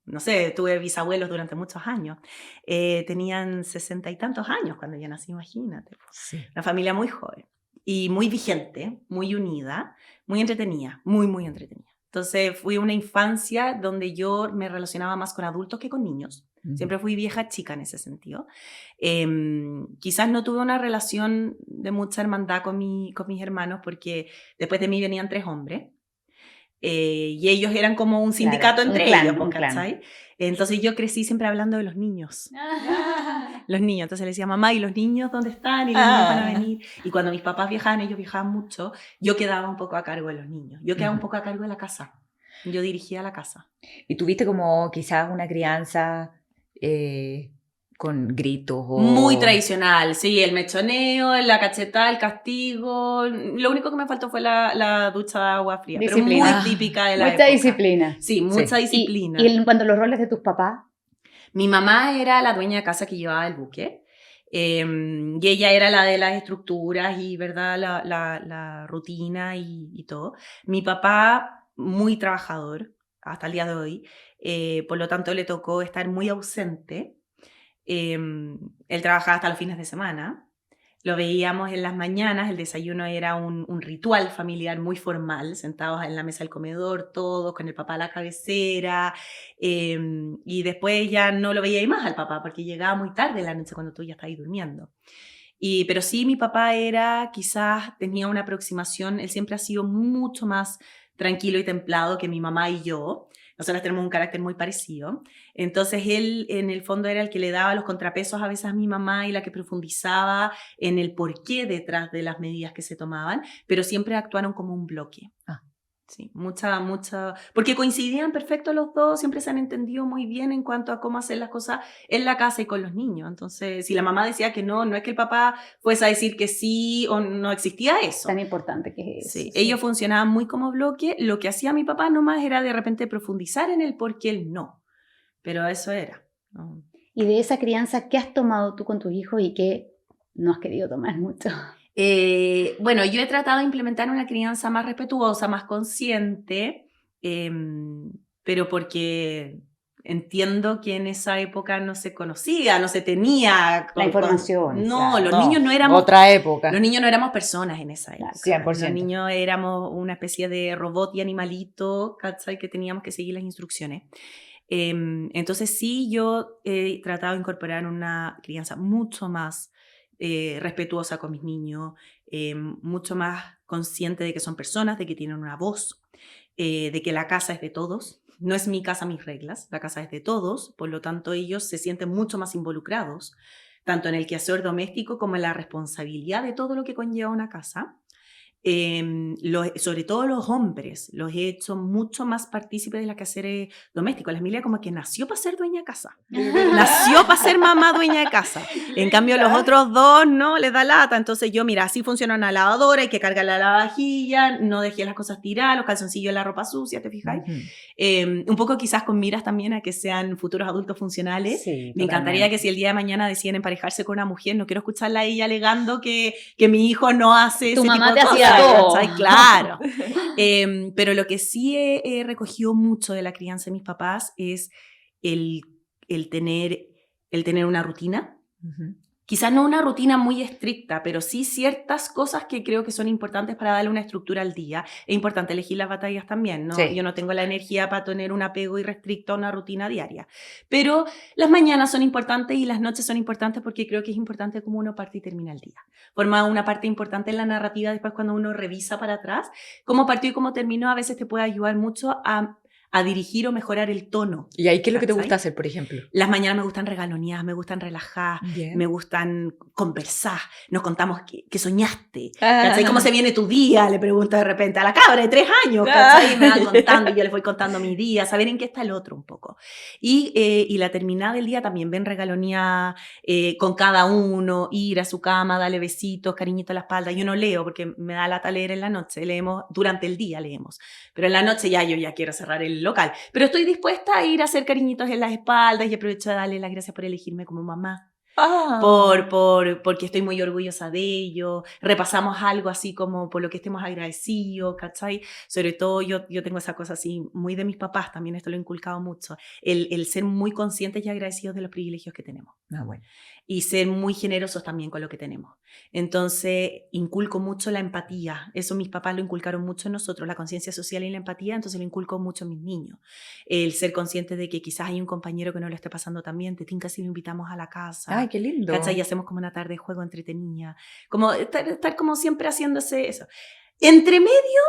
no sé, tuve bisabuelos durante muchos años, tenían 60 y tantos años cuando yo nací, imagínate. Sí. Una familia muy joven y muy vigente, muy unida, muy entretenida, muy entretenida. Entonces fui una infancia donde yo me relacionaba más con adultos que con niños. Siempre fui vieja chica en ese sentido. Quizás no tuve una relación de mucha hermandad con mis hermanos porque después de mí venían 3 hombres. Y ellos eran como un sindicato entre ellos, ¿cachai? Entonces yo crecí siempre hablando de los niños. Los niños, entonces le decía, mamá, ¿y los niños dónde están? Y los niños van a venir. Y cuando mis papás viajaban, ellos viajaban mucho, yo quedaba un poco a cargo de los niños. Yo quedaba un poco a cargo de la casa. Yo dirigía la casa. ¿Y tuviste como quizás una crianza con gritos o...? Muy tradicional, sí, el mechoneo, la cachetada, el castigo. Lo único que me faltó fue la ducha de agua fría, Disciplina. pero muy típica de la Mucha época. disciplina. Sí, mucha Sí. disciplina. Y en cuanto a los roles de tus papás, Mi mamá era la dueña de casa que llevaba el buque. Y ella era la de las estructuras y, ¿verdad?, la rutina y todo. Mi papá, muy trabajador hasta el día de hoy, por lo tanto le tocó estar muy ausente. Él trabajaba hasta los fines de semana. Lo veíamos en las mañanas, el desayuno era un ritual familiar muy formal, sentados en la mesa del comedor, todos con el papá a la cabecera, y después ya no lo veía más al papá, porque llegaba muy tarde en la noche cuando tú ya estabas durmiendo. Pero sí, mi papá tenía una aproximación, él siempre ha sido mucho más tranquilo y templado que mi mamá y yo. Nosotras tenemos un carácter muy parecido. Entonces él en el fondo era el que le daba los contrapesos a veces a mi mamá y la que profundizaba en el porqué detrás de las medidas que se tomaban, pero siempre actuaron como un bloque. Sí, mucha, porque coincidían perfecto los dos, siempre se han entendido muy bien en cuanto a cómo hacer las cosas en la casa y con los niños. Entonces, si la mamá decía que no es que el papá fuese a decir que sí o no existía eso. tan importante que es eso. Sí, ellos funcionaban muy como bloque. Lo que hacía mi papá nomás era de repente profundizar en el por qué él no. Pero eso era. ¿No? Y de esa crianza, ¿qué has tomado tú con tus hijos y qué no has querido tomar mucho? Bueno, yo he tratado de implementar una crianza más respetuosa, más consciente, pero porque entiendo que en esa época no se conocía, no se tenía... La información. No, claro. los niños no éramos... Otra época. Los niños no éramos personas en esa época. 100%. Los niños éramos una especie de robot y animalito, ¿cachai? Que teníamos que seguir las instrucciones. Entonces sí, yo he tratado de incorporar una crianza mucho más respetuosa con mis niños, mucho más consciente de que son personas, de que tienen una voz, de que la casa es de todos. No es mi casa, mis reglas, la casa es de todos, por lo tanto ellos se sienten mucho más involucrados, tanto en el quehacer doméstico como en la responsabilidad de todo lo que conlleva una casa. Sobre todo los hombres, los he hecho mucho más partícipes de los quehaceres domésticos. La Emilia como que nació para ser dueña de casa. Nació para ser mamá dueña de casa. En cambio los otros dos no les da lata. Entonces yo, mira, así funciona una lavadora, hay que cargar la lavavajilla, no dejé las cosas tiradas, los calzoncillos, la ropa sucia, ¿te fijáis? Un poco quizás con miras también a que sean futuros adultos funcionales. Sí, Me encantaría que si el día de mañana deciden emparejarse con una mujer, no quiero escucharla a ella alegando que mi hijo no hace Tu ese mamá tipo te de hacía cosas, todo. ¿cachai? Claro. Pero lo que sí he recogido mucho de la crianza de mis papás es el tener una rutina. Quizás no una rutina muy estricta, pero sí ciertas cosas que creo que son importantes para darle una estructura al día. Es importante elegir las batallas también, ¿no? Sí. Yo no tengo la energía para tener un apego irrestricto a una rutina diaria. Pero las mañanas son importantes y las noches son importantes porque creo que es importante cómo uno parte y termina el día. Forma una parte importante en la narrativa después cuando uno revisa para atrás. Cómo partió y cómo terminó a veces te puede ayudar mucho a dirigir o mejorar el tono. ¿Y ahí qué es lo que te ¿cachai? gusta hacer, por ejemplo? Las mañanas me gustan regaloneadas, me gustan relajadas, me gustan conversar, nos contamos qué soñaste, ¿cachai? ¿Cómo se viene tu día? Le pregunto de repente a la cabra de 3 años, ¿cachai? Y me van contando y yo les voy contando mi día, saber en qué está el otro un poco. Y la terminada del día también ven regaloneada con cada uno, ir a su cama, darle besitos, cariñito a la espalda. Yo no leo porque me da lata leer en la noche, leemos durante el día, leemos. Pero en la noche yo ya quiero cerrar el local. Pero estoy dispuesta a ir a hacer cariñitos en las espaldas y aprovecho de darle las gracias por elegirme como mamá. Porque estoy muy orgullosa de ello. Repasamos algo así como por lo que estemos agradecidos, ¿cachai? Sobre todo yo tengo esa cosa así muy de mis papás, también esto lo he inculcado mucho. El ser muy conscientes y agradecidos de los privilegios que tenemos. Bueno. Y ser muy generosos también con lo que tenemos. Entonces, inculco mucho la empatía. Eso mis papás lo inculcaron mucho en nosotros, la conciencia social y la empatía, entonces lo inculco mucho en mis niños. El ser consciente de que quizás hay un compañero que no lo esté pasando tan bien, te tinca si lo invitamos a la casa. Ay, qué lindo. ¿Cachai? Y hacemos como una tarde de juego entretenida. Como estar como siempre haciéndose eso. Entre medio,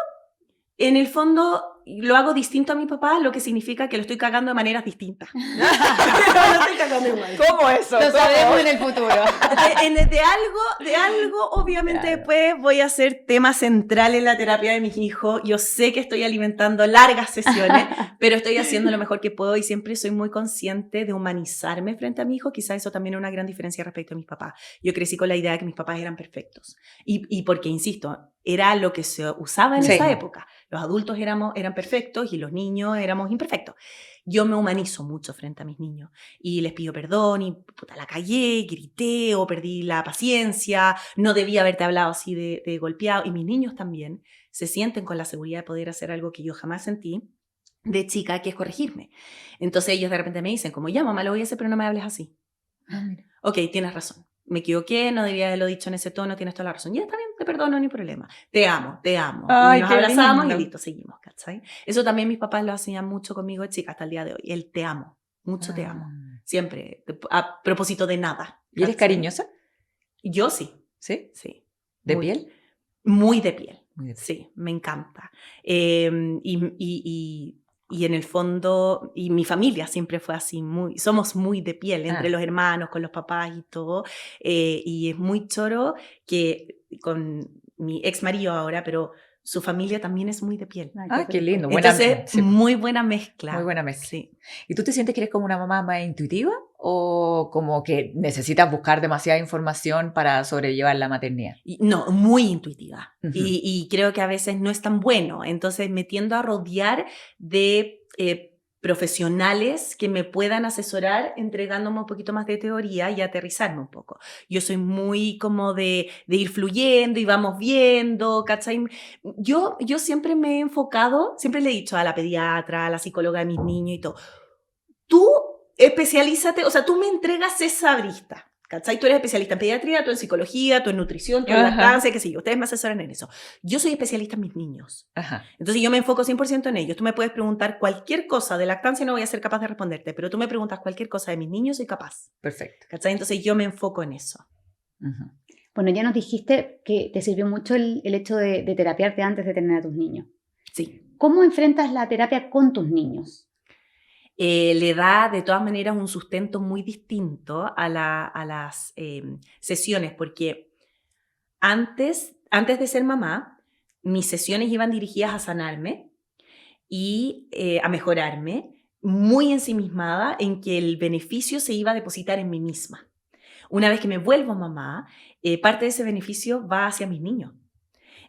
en el fondo, lo hago distinto a mi papá, lo que significa que lo estoy cagando de maneras distintas. No lo estoy cagando igual. ¿Cómo eso? Lo sabemos en el futuro. De algo, obviamente, Claro. después voy a hacer tema central en la terapia de mis hijos. Yo sé que estoy alimentando largas sesiones, pero estoy haciendo lo mejor que puedo y siempre soy muy consciente de humanizarme frente a mi hijo. Quizás eso también es una gran diferencia respecto a mis papás. Yo crecí con la idea de que mis papás eran perfectos. Y porque, insisto, era lo que se usaba en Sí. esa época. Los adultos eran perfectos y los niños éramos imperfectos. Yo me humanizo mucho frente a mis niños y les pido perdón y puta, la callé, grité o perdí la paciencia, no debía haberte hablado así de golpeado. Y mis niños también se sienten con la seguridad de poder hacer algo que yo jamás sentí de chica, que es corregirme. Entonces ellos de repente me dicen, como ya mamá, lo voy a hacer, pero no me hables así. Ok, tienes razón. Me equivoqué, no debía haberlo dicho en ese tono, tienes toda la razón. Ya está bien, te perdono, ni problema. Te amo, te amo. Ay, y nos qué abrazamos lindo. y listo, seguimos, ¿cachai? Eso también mis papás lo hacían mucho conmigo de chica hasta el día de hoy. El te amo, mucho te amo. Siempre, a propósito de nada. ¿Y eres ¿cachai? cariñosa? Yo sí, ¿Sí? sí. ¿De Muy- piel? Muy de piel. Muy de piel. Sí, me encanta. Y en el fondo, y mi familia siempre fue así, somos muy de piel, entre los hermanos, con los papás y todo. Y es muy choro que con mi ex marido ahora, pero su familia también es muy de piel. Ah, qué rico. lindo. Buena- Entonces, sí. muy buena mezcla. Muy buena mezcla. Sí. ¿Y tú te sientes que eres como una mamá más intuitiva o como que necesitas buscar demasiada información para sobrellevar la maternidad? No, muy intuitiva. Ujú. Y creo que a veces no es tan bueno. Entonces me tiendo a rodear de profesionales que me puedan asesorar entregándome un poquito más de teoría y aterrizarme un poco. Yo soy muy como de ir fluyendo y vamos viendo, ¿cachai? Yo siempre me he enfocado, siempre le he dicho a la pediatra, a la psicóloga de mis niños y todo, tú especialízate, o sea, tú me entregas esa brista. ¿Cachai? Tú eres especialista en pediatría, tú en psicología, tú en nutrición, tú en Ajá. lactancia, qué sé yo. Ustedes me asesoran en eso. Yo soy especialista en mis niños. Ajá. Entonces yo me enfoco 100% en ellos. Tú me puedes preguntar cualquier cosa de lactancia, no voy a ser capaz de responderte, pero tú me preguntas cualquier cosa de mis niños, soy capaz. Perfecto. ¿Cachai? Entonces yo me enfoco en eso. Ujú. Bueno, ya nos dijiste que te sirvió mucho el hecho de terapiarte antes de tener a tus niños. Sí. ¿Cómo enfrentas la terapia con tus niños? Le da de todas maneras un sustento muy distinto a las sesiones, porque antes de ser mamá, mis sesiones iban dirigidas a sanarme y a mejorarme, muy ensimismada en que el beneficio se iba a depositar en mí misma. Una vez que me vuelvo mamá, parte de ese beneficio va hacia mis niños.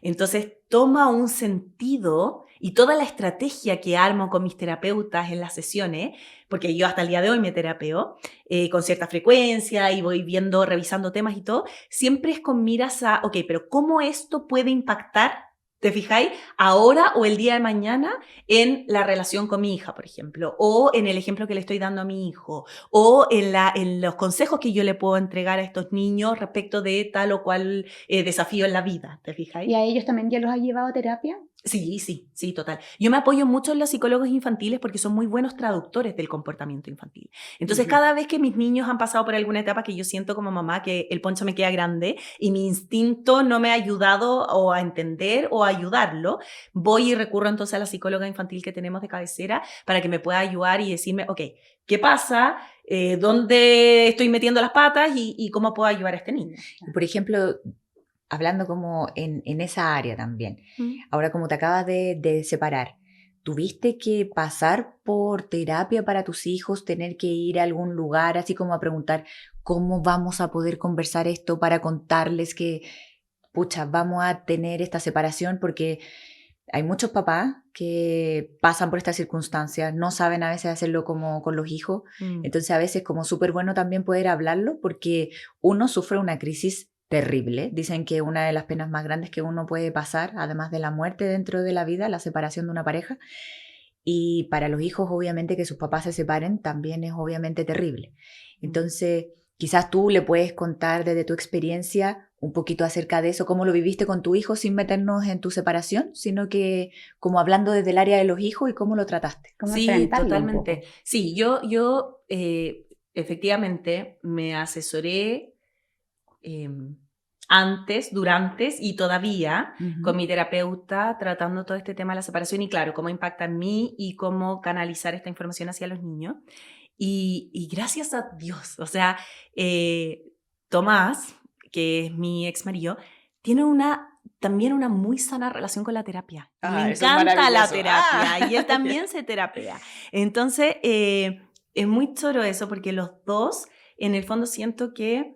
Entonces toma un sentido y toda la estrategia que armo con mis terapeutas en las sesiones, porque yo hasta el día de hoy me terapeo con cierta frecuencia y voy viendo, revisando temas y todo, siempre es con miras a, ok, pero ¿cómo esto puede impactar, te fijáis, ahora o el día de mañana en la relación con mi hija, por ejemplo, o en el ejemplo que le estoy dando a mi hijo, o en los consejos que yo le puedo entregar a estos niños respecto de tal o cual desafío en la vida, ¿te fijáis? ¿Y a ellos también ya los has llevado a terapia? Sí, total. Yo me apoyo mucho en los psicólogos infantiles porque son muy buenos traductores del comportamiento infantil. Entonces, cada vez que mis niños han pasado por alguna etapa que yo siento como mamá que el poncho me queda grande y mi instinto no me ha ayudado o a entender o a ayudarlo, voy y recurro entonces a la psicóloga infantil que tenemos de cabecera para que me pueda ayudar y decirme, ok, ¿qué pasa? ¿Dónde estoy metiendo las patas y cómo puedo ayudar a este niño? Y por ejemplo, hablando como en esa área también, ahora como te acabas de separar, ¿tuviste que pasar por terapia para tus hijos, tener que ir a algún lugar, así como a preguntar cómo vamos a poder conversar esto para contarles que, pucha, vamos a tener esta separación? Porque hay muchos papás que pasan por estas circunstancias, no saben a veces hacerlo como con los hijos, entonces a veces como súper bueno también poder hablarlo porque uno sufre una crisis terrible. Dicen que una de las penas más grandes que uno puede pasar, además de la muerte dentro de la vida, la separación de una pareja. Y para los hijos, obviamente, que sus papás se separen también es obviamente terrible. Entonces, quizás tú le puedes contar desde tu experiencia un poquito acerca de eso, cómo lo viviste con tu hijo sin meternos en tu separación, sino que como hablando desde el área de los hijos y cómo lo trataste. ¿Cómo Sí, enfrentarlo un totalmente. poco? Sí, yo efectivamente me asesoré antes, durante y todavía con mi terapeuta tratando todo este tema de la separación y claro, cómo impacta en mí y cómo canalizar esta información hacia los niños. Y gracias a Dios, o sea, Tomás, que es mi ex marido, tiene también una muy sana relación con la terapia. Le encanta la terapia y él también se terapea. Entonces, es muy choro eso porque los dos, en el fondo, siento que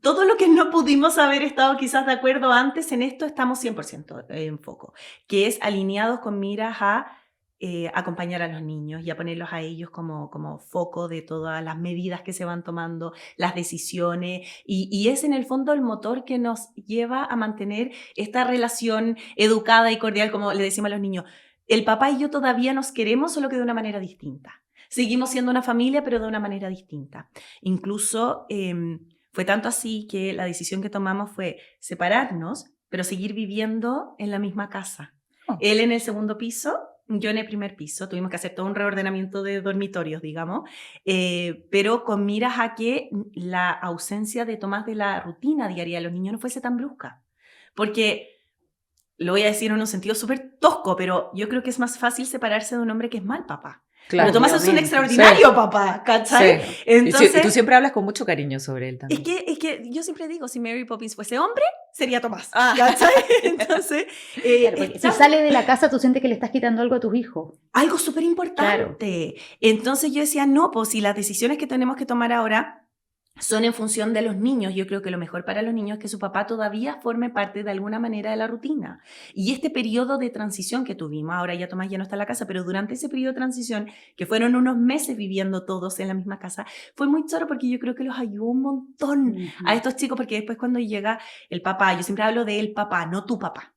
todo lo que no pudimos haber estado quizás de acuerdo antes, en esto estamos 100% en foco, que es alineados con miras a acompañar a los niños y a ponerlos a ellos como foco de todas las medidas que se van tomando, las decisiones, y es en el fondo el motor que nos lleva a mantener esta relación educada y cordial, como le decimos a los niños. El papá y yo todavía nos queremos, solo que de una manera distinta. Seguimos siendo una familia, pero de una manera distinta. Incluso fue tanto así que la decisión que tomamos fue separarnos, pero seguir viviendo en la misma casa. Él en el segundo piso, yo en el primer piso. Tuvimos que hacer todo un reordenamiento de dormitorios, digamos, pero con miras a que la ausencia de Tomás de la rutina diaria de los niños no fuese tan brusca. Porque, lo voy a decir en un sentido súper tosco, pero yo creo que es más fácil separarse de un hombre que es mal papá. Claro, pero Tomás es un extraordinario papá, ¿cachai? Sí. Entonces, y tú siempre hablas con mucho cariño sobre él también. Es que yo siempre digo, si Mary Poppins fuese hombre, sería Tomás, ¿cachai? Entonces, claro, si sale de la casa, tú sientes que le estás quitando algo a tus hijos. Algo súper importante. Claro. Entonces yo decía, no, pues si las decisiones que tenemos que tomar ahora son en función de los niños, yo creo que lo mejor para los niños es que su papá todavía forme parte de alguna manera de la rutina. Y este periodo de transición que tuvimos, ahora ya Tomás ya no está en la casa, pero durante ese periodo de transición, que fueron unos meses viviendo todos en la misma casa, fue muy choro porque yo creo que los ayudó un montón a estos chicos, porque después cuando llega el papá, yo siempre hablo de el papá, no tu papá.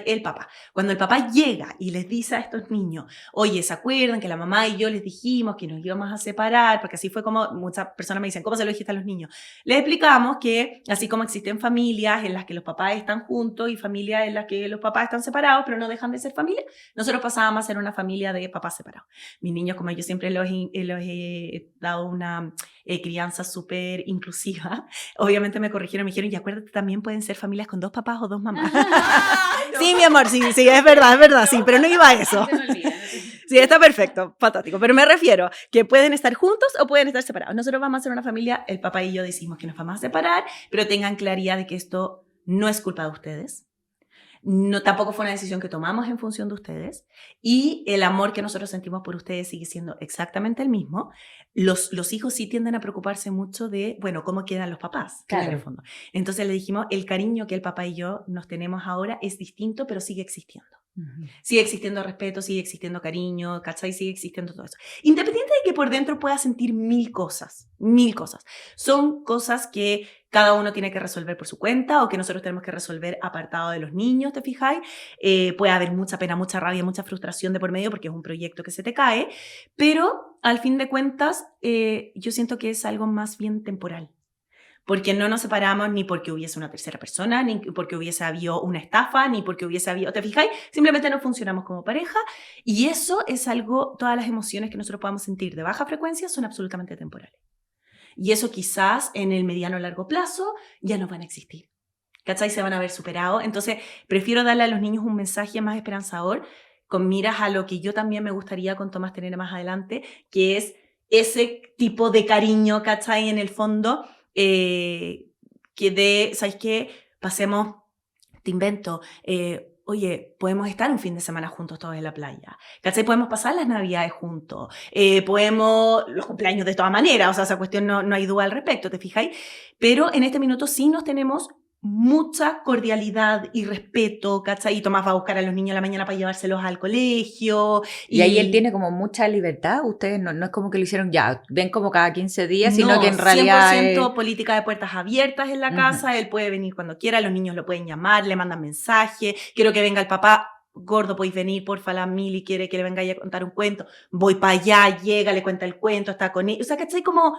El papá. Cuando el papá llega y les dice a estos niños, oye, ¿se acuerdan que la mamá y yo les dijimos que nos íbamos a separar? Porque así fue como muchas personas me dicen, ¿cómo se lo dijiste a los niños? Les explicamos que así como existen familias en las que los papás están juntos y familias en las que los papás están separados, pero no dejan de ser familia, nosotros pasábamos a ser una familia de papás separados. Mis niños, como yo siempre los he dado una crianza súper inclusiva, obviamente me corrigieron, me dijeron, y acuérdate, también pueden ser familias con 2 papás o 2 mamás. Sí, mi amor, sí, es verdad, sí, pero no iba a eso. Sí, está perfecto, fantástico, pero me refiero que pueden estar juntos o pueden estar separados. Nosotros vamos a ser una familia, el papá y yo decimos que nos vamos a separar, pero tengan claridad de que esto no es culpa de ustedes. No, tampoco fue una decisión que tomamos en función de ustedes y el amor que nosotros sentimos por ustedes sigue siendo exactamente el mismo. Los hijos sí tienden a preocuparse mucho de, bueno, cómo quedan los papás, claro, en el fondo. Entonces le dijimos, el cariño que el papá y yo nos tenemos ahora es distinto, pero sigue existiendo. Sigue existiendo respeto, sigue existiendo cariño, ¿cachai? Sigue existiendo todo eso. Independiente de que por dentro pueda sentir mil cosas. Son cosas que cada uno tiene que resolver por su cuenta o que nosotros tenemos que resolver apartado de los niños, ¿te fijáis? Puede haber mucha pena, mucha rabia, mucha frustración de por medio porque es un proyecto que se te cae, pero al fin de cuentas yo siento que es algo más bien temporal. Porque no nos separamos ni porque hubiese una tercera persona, ni porque hubiese habido una estafa, ni porque hubiese habido, ¿te fijáis? Simplemente no funcionamos como pareja y eso es algo, todas las emociones que nosotros podamos sentir de baja frecuencia son absolutamente temporales. Y eso quizás en el mediano o largo plazo ya no van a existir. ¿Cachai? Se van a ver superados. Entonces prefiero darle a los niños un mensaje más esperanzador con miras a lo que yo también me gustaría con Tomás tener más adelante, que es ese tipo de cariño, ¿cachai? En el fondo, que ¿sabes qué? Pasemos, te invento, oye, podemos estar un fin de semana juntos todos en la playa, ¿cachai? Podemos pasar las navidades juntos, podemos, los cumpleaños de todas maneras, o sea, esa cuestión no hay duda al respecto, ¿te fijáis? Pero en este minuto sí nos tenemos mucha cordialidad y respeto, ¿cachai? Y Tomás va a buscar a los niños a la mañana para llevárselos al colegio. Y ahí él tiene como mucha libertad. Ustedes no es como que lo hicieron ya, ven como cada 15 días, sino que en realidad 100% política de puertas abiertas en la casa, él puede venir cuando quiera, los niños lo pueden llamar, le mandan mensaje, quiero que venga el papá, gordo, podéis venir, porfa, la Mili quiere que le venga a contar un cuento, voy para allá, llega, le cuenta el cuento, está con él, o sea, ¿cachai? Como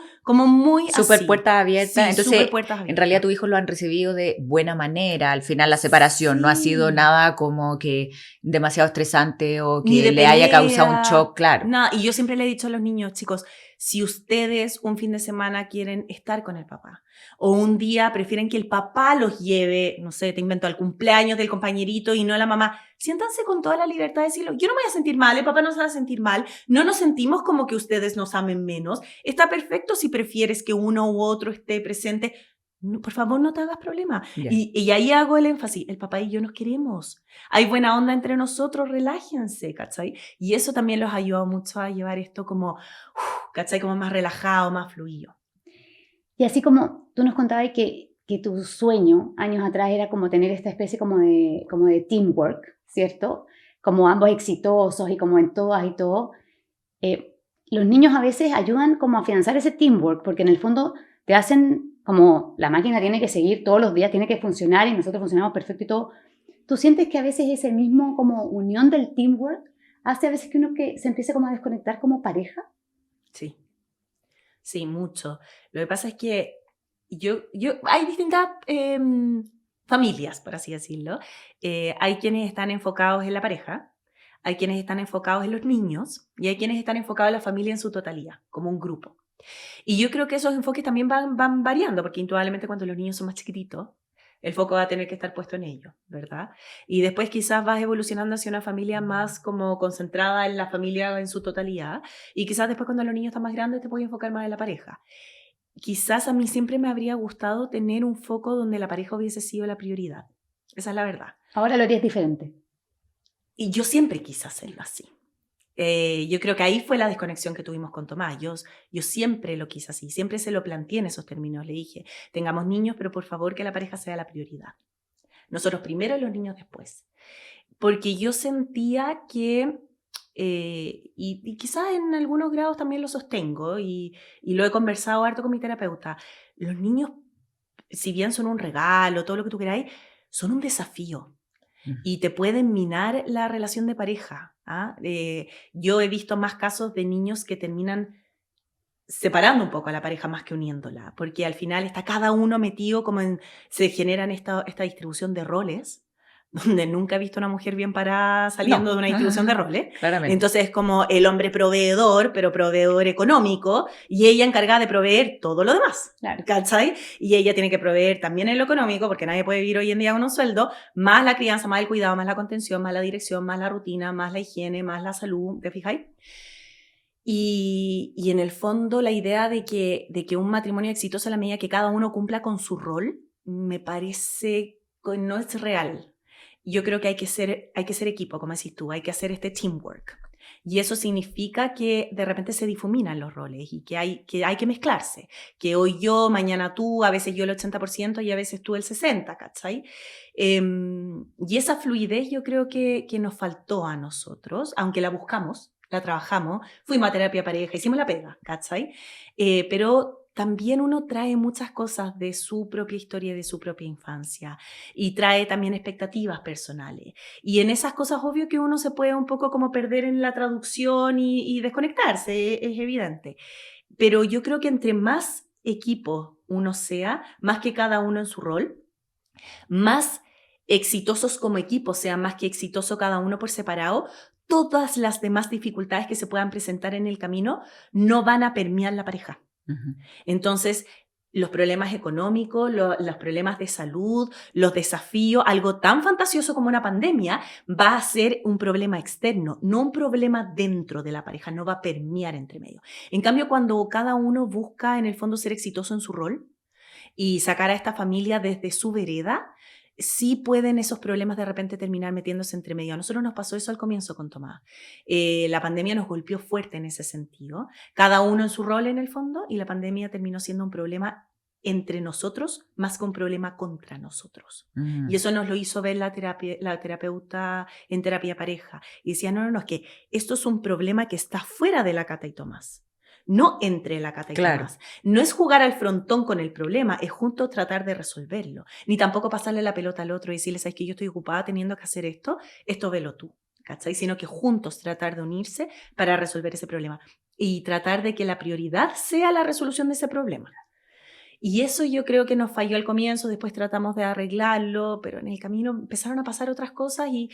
muy súper así. Puertas abiertas. Sí, entonces, puertas abiertas. En realidad tus hijos lo han recibido de buena manera, al final la separación no ha sido nada como que demasiado estresante o que le haya causado un shock, claro. No, y yo siempre le he dicho a los niños, chicos, si ustedes un fin de semana quieren estar con el papá o un día prefieren que el papá los lleve, no sé, te invento, al cumpleaños del compañerito y no la mamá, siéntanse con toda la libertad de decirlo. Yo no me voy a sentir mal, el papá no se va a sentir mal, no nos sentimos como que ustedes nos amen menos. Está perfecto si prefieres que uno u otro esté presente. No, por favor, no te hagas problema. Ya. Y ahí hago el énfasis, el papá y yo nos queremos. Hay buena onda entre nosotros, relájense, ¿cachai? Y eso también los ayuda mucho a llevar esto como, ¿cachai? Como más relajado, más fluido. Y así como tú nos contabas que tu sueño años atrás era como tener esta especie como de teamwork, ¿cierto? Como ambos exitosos y como en todas y todo. Los niños a veces ayudan como a afianzar ese teamwork, porque en el fondo te hacen como la máquina tiene que seguir todos los días, tiene que funcionar y nosotros funcionamos perfecto y todo. ¿Tú sientes que a veces ese mismo como unión del teamwork hace a veces que uno que se empiece como a desconectar como pareja? Sí, sí, mucho. Lo que pasa es que hay distintas familias, por así decirlo. Hay quienes están enfocados en la pareja, hay quienes están enfocados en los niños y hay quienes están enfocados en la familia en su totalidad, como un grupo. Y yo creo que esos enfoques también van variando, porque indudablemente cuando los niños son más chiquititos, el foco va a tener que estar puesto en ellos, ¿verdad? Y después quizás vas evolucionando hacia una familia más como concentrada en la familia en su totalidad, y quizás después cuando los niños están más grandes te puedes enfocar más en la pareja. Quizás a mí siempre me habría gustado tener un foco donde la pareja hubiese sido la prioridad. Esa es la verdad. Ahora lo harías diferente. Y yo siempre quise hacerlo así. Yo creo que ahí fue la desconexión que tuvimos con Tomás. Yo siempre lo quise así, siempre se lo planteé en esos términos. Le dije, tengamos niños, pero por favor que la pareja sea la prioridad. Nosotros primero y los niños después. Porque yo sentía que, y quizás en algunos grados también lo sostengo, y lo he conversado harto con mi terapeuta, los niños, si bien son un regalo, todo lo que tú queráis, son un desafío. Y te pueden minar la relación de pareja. ¿Ah? Yo he visto más casos de niños que terminan separando un poco a la pareja más que uniéndola, porque al final está cada uno metido como se generan esta distribución de roles, donde nunca he visto una mujer bien parada saliendo de una distribución de roles. Claramente. Entonces es como el hombre proveedor, pero proveedor económico, y ella encargada de proveer todo lo demás, Claro. ¿cachai? Y ella tiene que proveer también en lo económico, porque nadie puede vivir hoy en día con un sueldo, más la crianza, más el cuidado, más la contención, más la dirección, más la rutina, más la higiene, más la salud, ¿te fijáis? Y en el fondo la idea de que un matrimonio exitoso a la medida que cada uno cumpla con su rol, me parece que no es real. Yo creo que hay que ser equipo, como decís tú, hay que hacer este teamwork. Y eso significa que de repente se difuminan los roles y que hay que mezclarse. Que hoy yo, mañana tú, a veces yo el 80% y a veces tú el 60%, ¿cachai? Y esa fluidez yo creo que nos faltó a nosotros, aunque la buscamos, la trabajamos, fuimos a terapia pareja, hicimos la pega, ¿cachai? Pero también uno trae muchas cosas de su propia historia, de su propia infancia, y trae también expectativas personales. Y en esas cosas, obvio que uno se puede un poco como perder en la traducción y desconectarse, es evidente. Pero yo creo que entre más equipo uno sea, más que cada uno en su rol, más exitosos como equipo, sea más que exitoso cada uno por separado, todas las demás dificultades que se puedan presentar en el camino no van a permear la pareja. Entonces, los problemas económicos, los problemas de salud, los desafíos, algo tan fantasioso como una pandemia, va a ser un problema externo, no un problema dentro de la pareja, no va a permear entre medio. En cambio, cuando cada uno busca en el fondo ser exitoso en su rol y sacar a esta familia desde su vereda, sí pueden esos problemas de repente terminar metiéndose entre medio. A nosotros nos pasó eso al comienzo con Tomás. La pandemia nos golpeó fuerte en ese sentido, cada uno en su rol en el fondo, y la pandemia terminó siendo un problema entre nosotros más que un problema contra nosotros. Y eso nos lo hizo ver la terapeuta en terapia pareja. Y decía, no, es que esto es un problema que está fuera de la Cata y Tomás. No entre la Cata y Tomás. No es jugar al frontón con el problema, es juntos tratar de resolverlo. Ni tampoco pasarle la pelota al otro y decirle, ¿sabes que yo estoy ocupada teniendo que hacer esto velo tú, ¿cachai? Sino que juntos tratar de unirse para resolver ese problema. Y tratar de que la prioridad sea la resolución de ese problema. Y eso yo creo que nos falló al comienzo, después tratamos de arreglarlo, pero en el camino empezaron a pasar otras cosas y,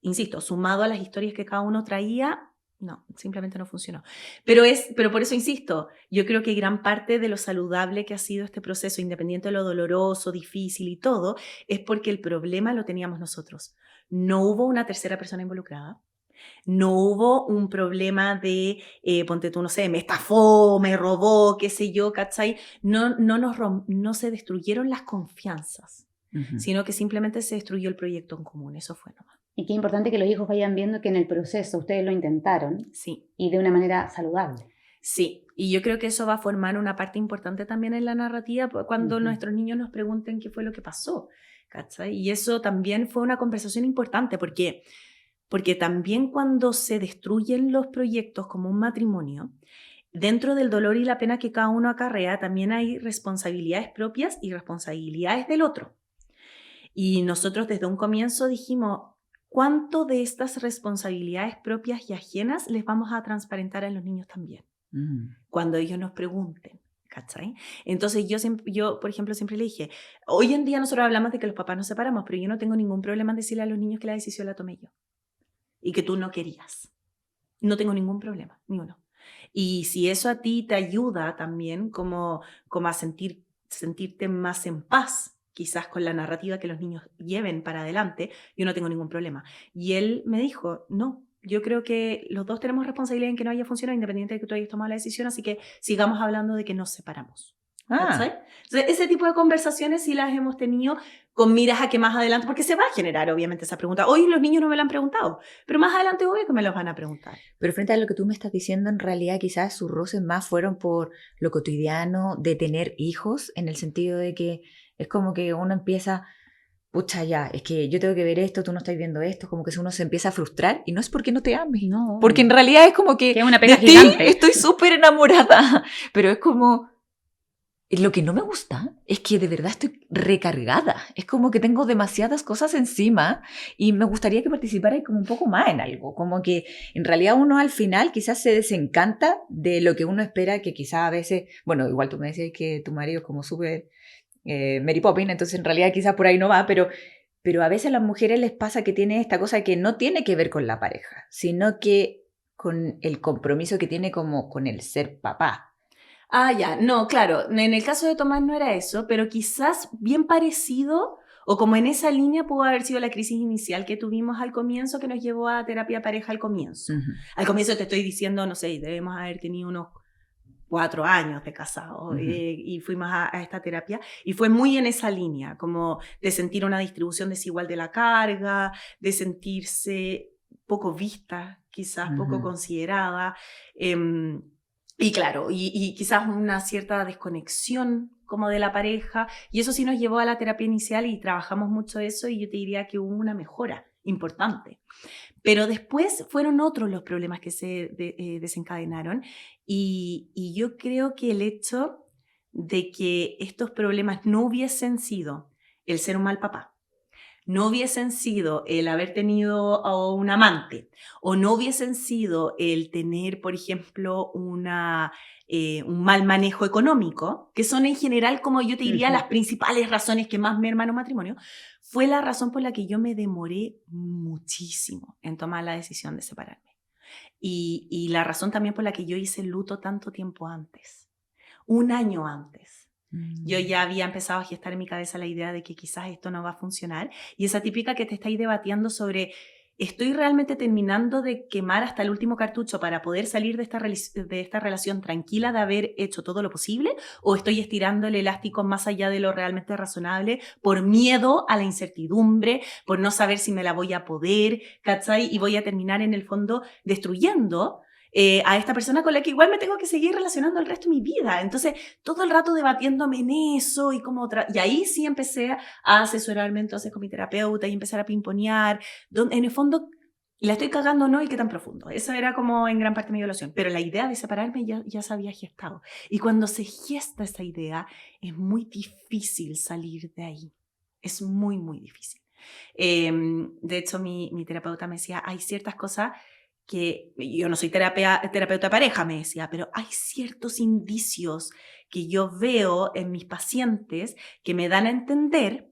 insisto, sumado a las historias que cada uno traía, No, simplemente no funcionó. Pero por eso insisto, yo creo que gran parte de lo saludable que ha sido este proceso, independiente de lo doloroso, difícil y todo, es porque el problema lo teníamos nosotros. No hubo una tercera persona involucrada. No hubo un problema de, ponte tú, no sé, me estafó, me robó, qué sé yo, ¿cachai? No se destruyeron las confianzas, sino que simplemente se destruyó el proyecto en común. Eso fue nomás. Y qué importante que los hijos vayan viendo que en el proceso ustedes lo intentaron. Sí. Y de una manera saludable. Sí, y yo creo que eso va a formar una parte importante también en la narrativa cuando nuestros niños nos pregunten qué fue lo que pasó, ¿cachai? Y eso también fue una conversación importante porque también cuando se destruyen los proyectos como un matrimonio, dentro del dolor y la pena que cada uno acarrea, también hay responsabilidades propias y responsabilidades del otro. Y nosotros desde un comienzo dijimos, ¿cuánto de estas responsabilidades propias y ajenas les vamos a transparentar a los niños también? Cuando ellos nos pregunten, ¿cachai? Entonces yo, por ejemplo, siempre le dije, hoy en día nosotros hablamos de que los papás nos separamos, pero yo no tengo ningún problema en decirle a los niños que la decisión la tomé yo y que tú no querías. No tengo ningún problema, ni uno. Y si eso a ti te ayuda también como a sentirte más en paz, quizás con la narrativa que los niños lleven para adelante, yo no tengo ningún problema. Y él me dijo, no, yo creo que los dos tenemos responsabilidad en que no haya funcionado, independiente de que tú hayas tomado la decisión, así que sigamos hablando de que nos separamos. ¿Sabes? Entonces, ese tipo de conversaciones sí las hemos tenido con miras a que más adelante, porque se va a generar obviamente esa pregunta. Hoy los niños no me la han preguntado, pero más adelante obvio que me los van a preguntar. Pero frente a lo que tú me estás diciendo, en realidad quizás sus roces más fueron por lo cotidiano de tener hijos, en el sentido de que es como que uno empieza, pucha ya, es que yo tengo que ver esto, tú no estás viendo esto, como que uno se empieza a frustrar y no es porque no te ames, no, porque en realidad es como que es una pega de gigante. ti estoy súper enamorada, pero es como... Lo que no me gusta es que de verdad estoy recargada. Es como que tengo demasiadas cosas encima y me gustaría que participara como un poco más en algo. Como que en realidad uno al final quizás se desencanta de lo que uno espera, que quizás a veces... Bueno, igual tú me decías que tu marido es como súper Mary Poppins, entonces en realidad quizás por ahí no va, pero a veces a las mujeres les pasa que tiene esta cosa que no tiene que ver con la pareja, sino que con el compromiso que tiene como con el ser papá. Ah, ya, no, claro, en el caso de Tomás no era eso, pero quizás bien parecido o como en esa línea pudo haber sido la crisis inicial que tuvimos al comienzo que nos llevó a terapia pareja al comienzo. Al comienzo te estoy diciendo, no sé, debemos haber tenido unos 4 años de casado y fuimos a esta terapia y fue muy en esa línea, como de sentir una distribución desigual de la carga, de sentirse poco vista, quizás poco considerada. Y claro, y quizás una cierta desconexión como de la pareja, y eso sí nos llevó a la terapia inicial y trabajamos mucho eso y yo te diría que hubo una mejora importante. Pero después fueron otros los problemas que se desencadenaron y yo creo que el hecho de que estos problemas no hubiesen sido el ser un mal papá, no hubiesen sido el haber tenido a un amante o no hubiesen sido el tener, por ejemplo, un mal manejo económico, que son en general, como yo te diría, las principales razones que más merman un matrimonio, fue la razón por la que yo me demoré muchísimo en tomar la decisión de separarme. Y la razón también por la que yo hice el luto tanto tiempo antes, 1 año antes. Yo ya había empezado a gestar en mi cabeza la idea de que quizás esto no va a funcionar y esa típica que te estáis debatiendo sobre ¿estoy realmente terminando de quemar hasta el último cartucho para poder salir de esta relación tranquila de haber hecho todo lo posible? ¿O estoy estirando el elástico más allá de lo realmente razonable por miedo a la incertidumbre, por no saber si me la voy a poder, ¿cachai? Y voy a terminar en el fondo destruyendo a esta persona con la que igual me tengo que seguir relacionando el resto de mi vida. Entonces, todo el rato debatiéndome en eso y ahí sí empecé a asesorarme entonces con mi terapeuta y empezar a pimponear, donde en el fondo la estoy cagando o no y qué tan profundo. Eso era como en gran parte mi violación. Pero la idea de separarme ya se había gestado. Y cuando se gesta esa idea, es muy difícil salir de ahí. Es muy, muy difícil. De hecho, mi terapeuta me decía, hay ciertas cosas que yo no soy terapeuta pareja, me decía, pero hay ciertos indicios que yo veo en mis pacientes que me dan a entender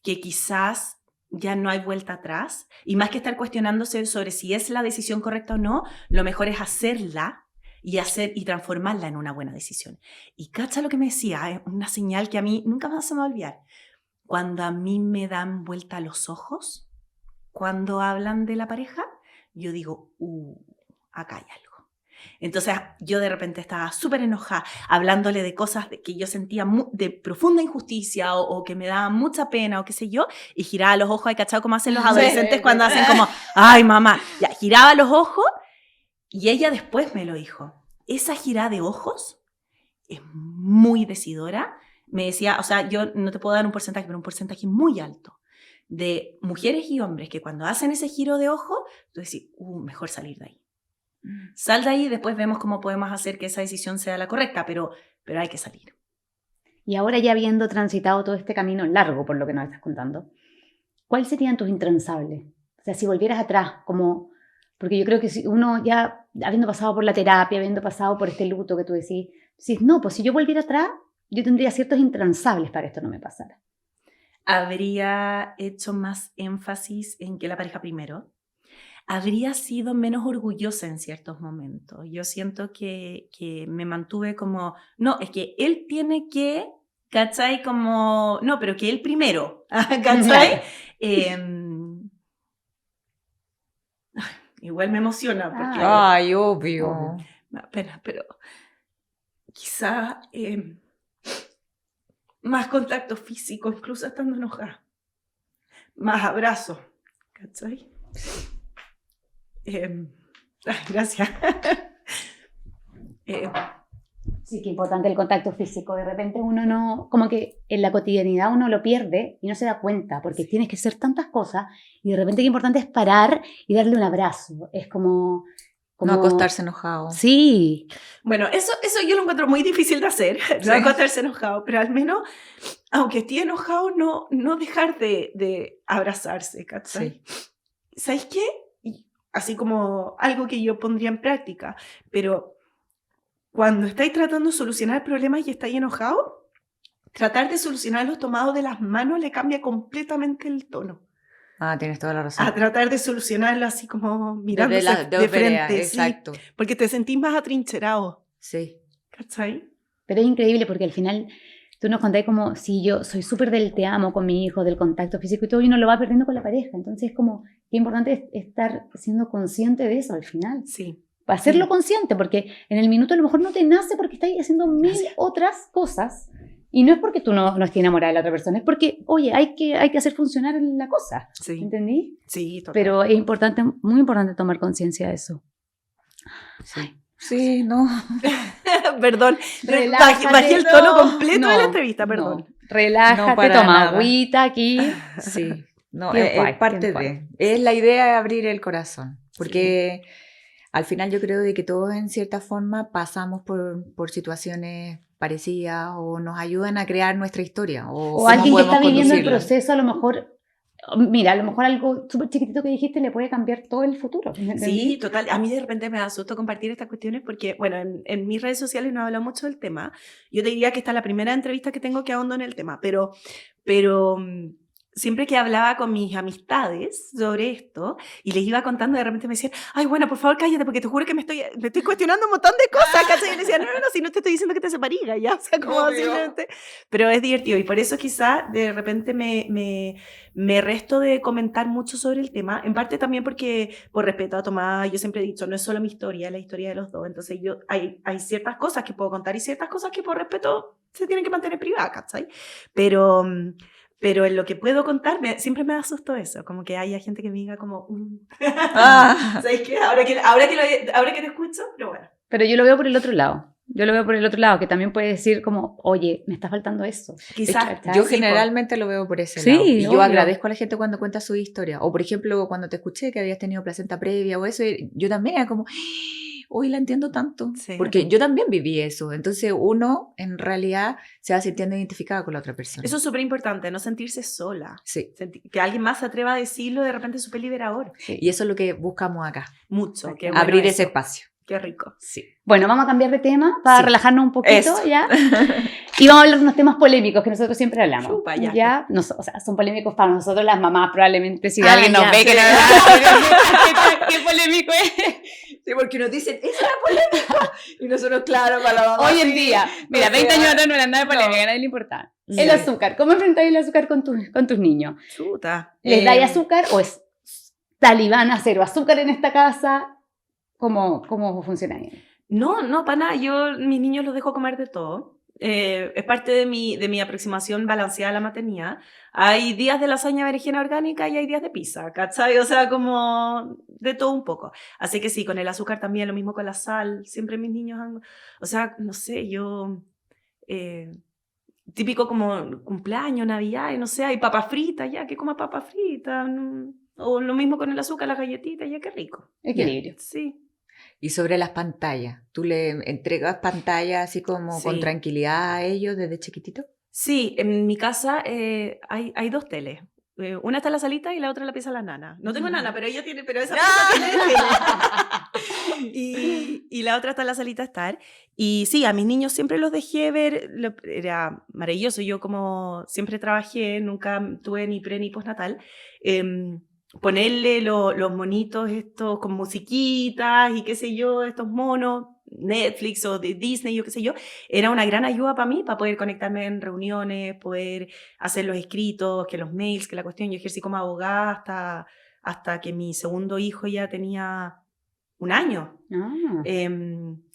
que quizás ya no hay vuelta atrás. Y más que estar cuestionándose sobre si es la decisión correcta o no, lo mejor es hacerla y transformarla en una buena decisión. Y cacha lo que me decía, es una señal que a mí nunca más se me va a olvidar. Cuando a mí me dan vuelta los ojos, cuando hablan de la pareja, yo digo, acá hay algo. Entonces yo de repente estaba súper enojada, hablándole de cosas que yo sentía de profunda injusticia o que me daban mucha pena o qué sé yo, y giraba los ojos, ¿hay cachado cómo hacen los adolescentes cuando hacen como, ay mamá? Ya, giraba los ojos y ella después me lo dijo. Esa girada de ojos es muy decidora. Me decía, o sea, yo no te puedo dar un porcentaje, pero un porcentaje muy alto de mujeres y hombres que cuando hacen ese giro de ojo, tú decís, mejor salir de ahí. Sal de ahí y después vemos cómo podemos hacer que esa decisión sea la correcta, pero hay que salir. Y ahora ya habiendo transitado todo este camino largo, por lo que nos estás contando, ¿cuáles serían tus intransables? O sea, si volvieras atrás, como... Porque yo creo que si uno ya, habiendo pasado por la terapia, habiendo pasado por este luto que tú decís, no, pues si yo volviera atrás, yo tendría ciertos intransables para que esto no me pasara. Habría hecho más énfasis en que la pareja primero. Habría sido menos orgullosa en ciertos momentos. Yo siento que me mantuve como, no, es que él tiene que, ¿cachai? Como, no, pero que él primero, ¿cachai? Igual me emociona porque... Ay, obvio. Me da pena, pero quizá más contacto físico, incluso estando enojada. Más abrazos, ¿cachai? Gracias. Sí, qué importante el contacto físico. De repente uno no, como que en la cotidianidad uno lo pierde y no se da cuenta porque tienes que hacer tantas cosas y de repente qué importante es parar y darle un abrazo. Es como no acostarse enojado. Sí. Bueno, eso yo lo encuentro muy difícil de hacer, no acostarse enojado, pero al menos, aunque esté enojado, no dejar de abrazarse, ¿cachai? Sí. ¿Sabes qué? Así como algo que yo pondría en práctica, pero cuando estáis tratando de solucionar problemas y estáis enojados, tratar de solucionarlos tomados de las manos le cambia completamente el tono. Tienes toda la razón. A tratar de solucionarlo así como mirándose de frente. Exacto. Sí, porque te sentís más atrincherado. Sí. ¿Cachai? Pero es increíble porque al final tú nos contáis como si yo soy súper del te amo con mi hijo, del contacto físico y todo, y uno lo va perdiendo con la pareja. Entonces es como qué importante es estar siendo consciente de eso al final. Sí. Hacerlo consciente, porque en el minuto a lo mejor no te nace porque estás haciendo mil otras cosas. Y no es porque tú no estés enamorada de la otra persona, es porque, oye, hay que hacer funcionar la cosa. Sí. ¿Entendí? Sí, total. Pero es importante, muy importante tomar conciencia de eso. Sí. Sí, no. Perdón. Bajé el tono completo de la entrevista, perdón. No, relájate, toma agüita aquí. Sí. No, es parte de. Es la idea de abrir el corazón. Porque al final yo creo de que todos en cierta forma pasamos por situaciones parecidas o nos ayudan a crear nuestra historia. O alguien que está viviendo el proceso, a lo mejor, mira, a lo mejor algo súper chiquitito que dijiste le puede cambiar todo el futuro. Sí, total. A mí de repente me da susto compartir estas cuestiones porque, bueno, en mis redes sociales no hablo mucho del tema. Yo te diría que esta es la primera entrevista que tengo que ahondo en el tema, pero siempre que hablaba con mis amistades sobre esto y les iba contando, de repente me decían, ay, bueno, por favor, cállate, porque te juro que me estoy cuestionando un montón de cosas, ¿cachai? Y le decía, no, si no te estoy diciendo que te separís, ya, o sea, como simplemente... Pero es divertido y por eso quizá de repente me resto de comentar mucho sobre el tema, en parte también porque, por respeto a Tomás, yo siempre he dicho, no es solo mi historia, es la historia de los dos, entonces hay ciertas cosas que puedo contar y ciertas cosas que por respeto se tienen que mantener privadas, ¿cachai? Pero en lo que puedo contar, siempre me da susto eso, como que haya gente que me diga como, ¿sabes qué? Ahora que te escucho, pero bueno. Pero yo lo veo por el otro lado. Que también puede decir como, oye, me está faltando eso. Quizás. Yo generalmente lo veo por ese lado. Y yo agradezco a la gente cuando cuenta su historia. O por ejemplo, cuando te escuché que habías tenido placenta previa o eso, yo también era como... Hoy la entiendo tanto, porque yo también viví eso, entonces uno en realidad se va sintiendo identificado con la otra persona. Eso es súper importante, no sentirse sola. Sí. Que alguien más se atreva a decirlo de repente es súper liberador. Sí. Y eso es lo que buscamos acá. Mucho. Qué abrir bueno ese espacio. Qué rico. Sí. Bueno, vamos a cambiar de tema para relajarnos un poquito eso. ya. Y vamos a hablar de unos temas polémicos que nosotros siempre hablamos. Chupa, ya. ¿Ya? No, o sea, son polémicos para nosotros las mamás probablemente. Si Ah, alguien nos ya, ve que sí. no... ¿Qué polémico es? Sí, porque nos dicen, esa era polémica. Y nosotros, claro, para la mamá. Hoy en sí. día, mira, O 20 sea, años atrás no era nada no. polémica, a nadie le importaba. Sí. El azúcar, ¿cómo enfrentáis el azúcar con tus niños? Chuta. ¿Les dais azúcar o es talibán a cero azúcar en esta casa? ¿Cómo funciona ahí? No, para nada. Yo, mis niños los dejo comer de todo. Es parte de mi aproximación balanceada a la maternidad. Hay días de lasaña berenjena orgánica y hay días de pizza, ¿cachai? O sea, como de todo un poco. Así que sí, con el azúcar también, lo mismo con la sal. Siempre mis niños han... O sea, no sé, yo... típico como cumpleaños, Navidad, no sé, hay papas fritas, ya, que coma papas fritas. O lo mismo con el azúcar, las galletitas, ya, qué rico. Equilibrio. Sí. Y sobre las pantallas, ¿tú le entregas pantallas así como con Sí. tranquilidad a ellos desde chiquitito? Sí, en mi casa hay dos teles. Una está en la salita y la otra en la pieza de la nana. No tengo nana, pero ella tiene, pero esa pieza tiene tele. Y la otra está en la salita a estar. Y sí, a mis niños siempre los dejé ver, era maravilloso. Yo como siempre trabajé, nunca tuve ni pre ni postnatal. Ponerle los monitos estos con musiquitas y qué sé yo, estos monos, Netflix o de Disney, yo qué sé yo, era una gran ayuda para mí, para poder conectarme en reuniones, poder hacer los escritos, que los mails, que la cuestión. Yo ejercí como abogada hasta que mi segundo hijo ya tenía 1 año. Ah.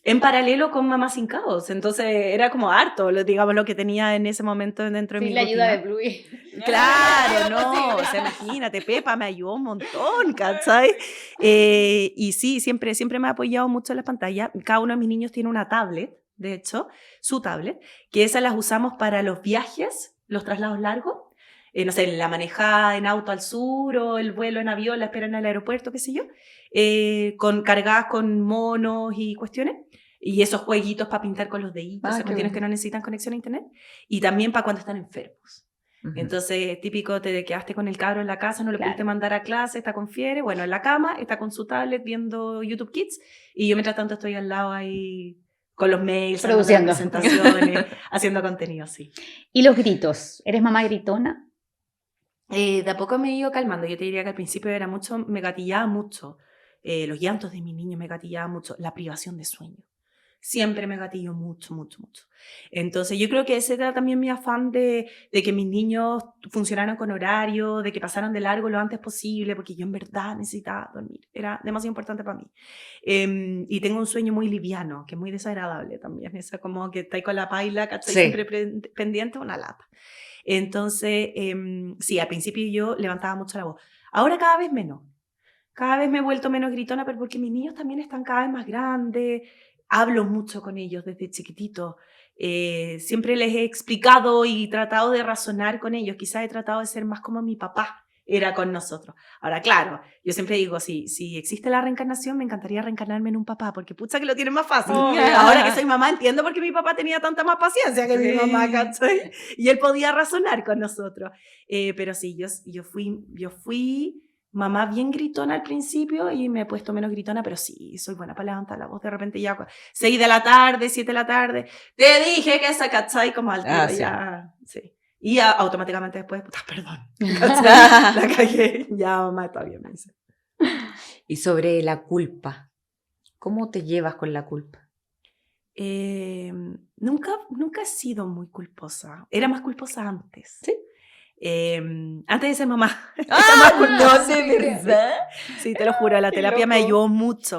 En paralelo con Mamá Sin Caos. Entonces era como harto, digamos, lo que tenía en ese momento dentro de Sin mi la ayuda de rutina. Bluey. Claro, no, o sea, imagínate, Pepa me ayudó un montón, ¿cachai? Y sí, siempre me ha apoyado mucho en las pantallas. Cada uno de mis niños tiene una tablet, de hecho, su tablet, que esas las usamos para los viajes, los traslados largos. No sé, la manejada en auto al sur o el vuelo en avión, la espera en el aeropuerto, qué sé yo, cargadas con monos y cuestiones. Y esos jueguitos para pintar con los deditos, esas qué cuestiones bueno. que no necesitan conexión a internet. Y también para cuando están enfermos. Ujú. Entonces, típico, te quedaste con el cabro en la casa, no lo Claro. pudiste mandar a clase, está con fiebre, bueno, en la cama, está con su tablet viendo YouTube Kids, y yo mientras tanto estoy al lado ahí con los mails, Produciendo. las presentaciones, haciendo contenido, sí. ¿Y los gritos? ¿Eres mamá gritona? De a poco me he ido calmando. Yo te diría que al principio era mucho, me gatillaba mucho. Los llantos de mis niños me gatillaban mucho. La privación de sueño. Siempre me gatilló mucho. Entonces yo creo que ese era también mi afán de que mis niños funcionaran con horario, de que pasaran de largo lo antes posible, porque yo en verdad necesitaba dormir. Era demasiado importante para mí. Y tengo un sueño muy liviano, que es muy desagradable también. Esa como que estáis con la paila, que estáis Sí. siempre pendiente, una lata. Entonces, sí, al principio yo levantaba mucho la voz. Ahora cada vez menos. Cada vez me he vuelto menos gritona, pero porque mis niños también están cada vez más grandes. Hablo mucho con ellos desde chiquititos. Siempre les he explicado y tratado de razonar con ellos. Quizás he tratado de ser más como mi papá era con nosotros. Ahora, claro, yo siempre digo, si existe la reencarnación, me encantaría reencarnarme en un papá, porque pucha que lo tienen más fácil. Oh, Ahora que soy mamá, entiendo por qué mi papá tenía tanta más paciencia que mi mamá, ¿cachai? Y él podía razonar con nosotros. Pero sí, yo fui mamá bien gritona al principio y me he puesto menos gritona, pero sí, soy buena para levantar la voz. De repente ya 6 de la tarde, 7 de la tarde, te dije que esa, ¿cachai? Como al tiro, Sí. ya, sí. Y automáticamente después, puta, perdón, ¿cachai? La cagué, ya mamá está bien, me dice. Y sobre la culpa, ¿cómo te llevas con la culpa? Nunca he sido muy culposa. Era más culposa antes. ¿Sí? Antes de ser mamá. ¡Ah, Era más culposa. no, de verdad! Sí, te lo juro, la Qué terapia me loco. ayudó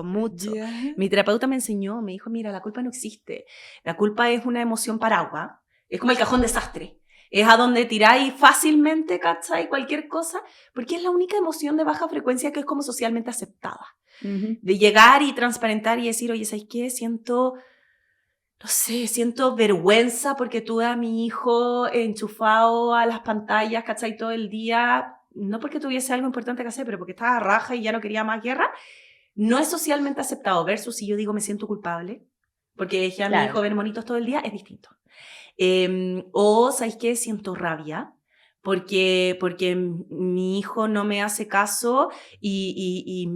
mucho. Ya. Mi terapeuta me enseñó, me dijo, mira, la culpa no existe. La culpa es una emoción paraguas. Es como el cajón desastre. Es a donde tiráis fácilmente, ¿cachai? Cualquier cosa, porque es la única emoción de baja frecuencia que es como socialmente aceptada. De llegar y transparentar y decir, oye, ¿sabes qué? Siento vergüenza porque tuve a mi hijo enchufado a las pantallas, ¿cachai? Todo el día, no porque tuviese algo importante que hacer, pero porque estaba raja y ya no quería más guerra. No es socialmente aceptado, versus si yo digo me siento culpable, porque dejé a mi Claro. hijo ver monitos todo el día, es distinto. O, ¿sabes qué? Siento rabia, porque mi hijo no me hace caso y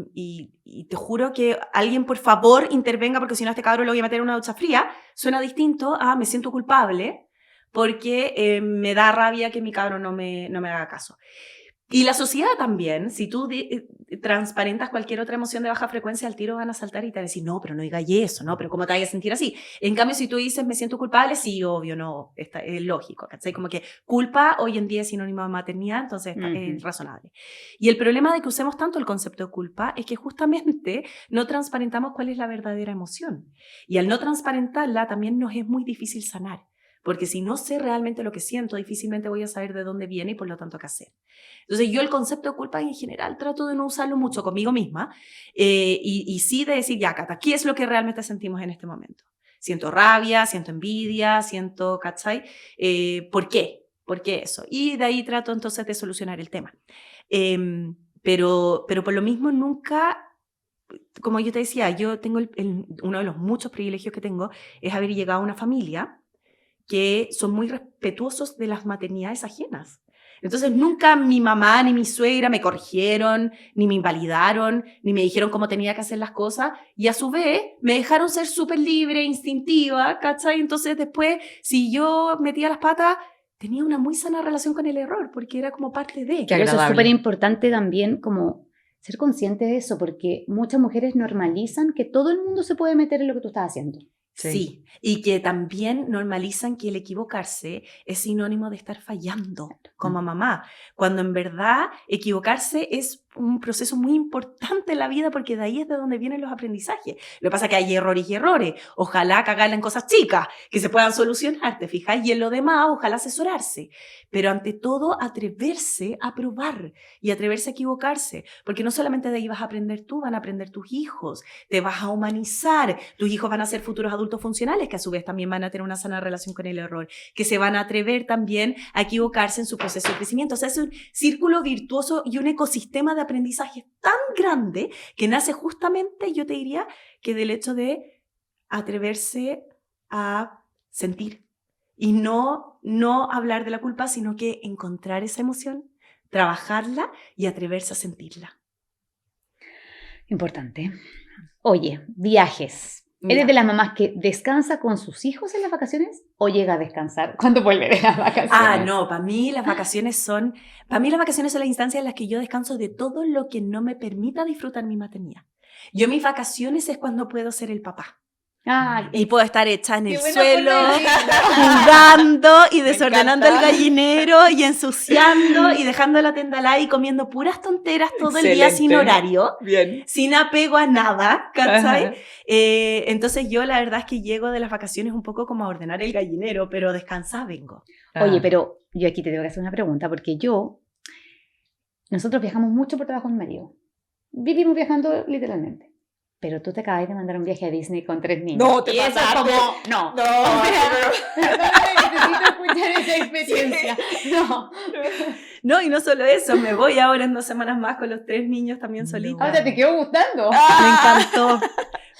te juro que alguien por favor intervenga, porque si no a este cabrón lo voy a meter en una ducha fría. Suena distinto a me siento culpable porque me da rabia que mi cabro no me haga caso. Y la sociedad también, si tú transparentas cualquier otra emoción de baja frecuencia, al tiro van a saltar y te van a decir, no, pero no digas eso, no, pero ¿cómo te vas a sentir así? En cambio, si tú dices, me siento culpable, sí, obvio, no, es lógico, ¿cachai? Como que culpa hoy en día es sinónimo de maternidad, entonces es razonable. Y el problema de que usemos tanto el concepto de culpa es que justamente no transparentamos cuál es la verdadera emoción. Y al no transparentarla, también nos es muy difícil sanar. Porque si no sé realmente lo que siento, difícilmente voy a saber de dónde viene y por lo tanto qué hacer. Entonces yo el concepto de culpa en general trato de no usarlo mucho conmigo misma y sí de decir, ya, Cata, ¿qué es lo que realmente sentimos en este momento? Siento rabia, siento envidia, siento, ¿cachai? ¿Por qué? ¿Por qué eso? Y de ahí trato entonces de solucionar el tema. Pero por lo mismo nunca... Como yo te decía, yo tengo uno de los muchos privilegios que tengo es haber llegado a una familia que son muy respetuosos de las maternidades ajenas. Entonces nunca mi mamá ni mi suegra me corrigieron, ni me invalidaron, ni me dijeron cómo tenía que hacer las cosas, y a su vez me dejaron ser súper libre, instintiva, ¿cachai? Entonces después, si yo metía las patas, tenía una muy sana relación con el error, porque era como parte de... Pero eso es súper importante también, como ser consciente de eso, porque muchas mujeres normalizan que todo el mundo se puede meter en lo que tú estás haciendo. Sí, y que también normalizan que el equivocarse es sinónimo de estar fallando como mamá, cuando en verdad equivocarse es un proceso muy importante en la vida porque de ahí es de donde vienen los aprendizajes. Lo que pasa es que hay errores y errores. Ojalá cagarla en cosas chicas que se puedan solucionar, ¿te fijas? Y en lo demás, ojalá asesorarse. Pero ante todo, atreverse a probar y atreverse a equivocarse, porque no solamente de ahí vas a aprender tú, van a aprender tus hijos, te vas a humanizar, tus hijos van a ser futuros adultos funcionales que a su vez también van a tener una sana relación con el error, que se van a atrever también a equivocarse en su proceso de crecimiento. O sea, es un círculo virtuoso y un ecosistema de aprendizaje tan grande que nace justamente, yo te diría, que del hecho de atreverse a sentir y no hablar de la culpa, sino que encontrar esa emoción, trabajarla y atreverse a sentirla. Importante. Oye, viajes. ¿Eres de las mamás que descansa con sus hijos en las vacaciones o llega a descansar cuando vuelve de las vacaciones? Ah, no, para mí las vacaciones son las instancias en las que yo descanso de todo lo que no me permita disfrutar mi maternidad. Yo mis vacaciones es cuando puedo ser el papá. Y puedo estar hecha en el suelo, jugando y desordenando el gallinero y ensuciando y dejando la tenda al aire y comiendo puras tonteras todo el día sin horario, sin apego a nada, ¿cachai? Entonces yo la verdad es que llego de las vacaciones un poco como a ordenar el gallinero, pero descansar vengo. Oye, pero yo aquí te tengo que hacer una pregunta porque nosotros viajamos mucho por trabajo con mi marido. Vivimos viajando literalmente. Pero tú te acabas de mandar un viaje a Disney con 3 niños. No, te pasaste. No. Necesito escuchar esa experiencia. Sí. No, y no solo eso, me voy ahora en 2 semanas más con los 3 niños también solitos. O sea, ¿te quedó gustando?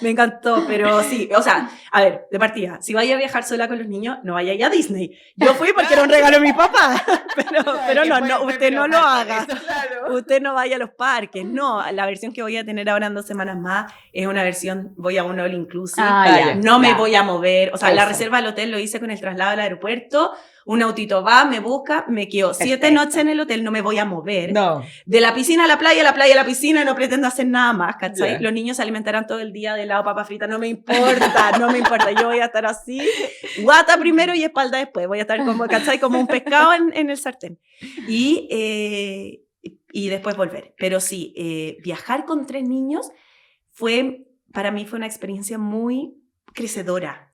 Me encantó, pero sí, o sea, a ver, de partida, si vaya a viajar sola con los niños, no vaya a Disney. Yo fui porque era un regalo de mi papá, pero no, usted no lo haga. Usted no vaya a los parques, no, la versión que voy a tener ahora en 2 semanas más es una versión, voy a un all inclusive, me voy a mover, o sea, la reserva del hotel lo hice con el traslado al aeropuerto, un autito va, me busca, me quedo 7 noches en el hotel, no me voy a mover. No. De la piscina a la playa a la piscina, no pretendo hacer nada más, ¿cachai? Yeah. Los niños se alimentarán todo el día de helado, papa frita, no me importa, yo voy a estar así, guata primero y espalda después, voy a estar como, ¿cachai? Como un pescado en el sartén. Y después volver. Pero sí, viajar con 3 niños para mí fue una experiencia muy crecedora.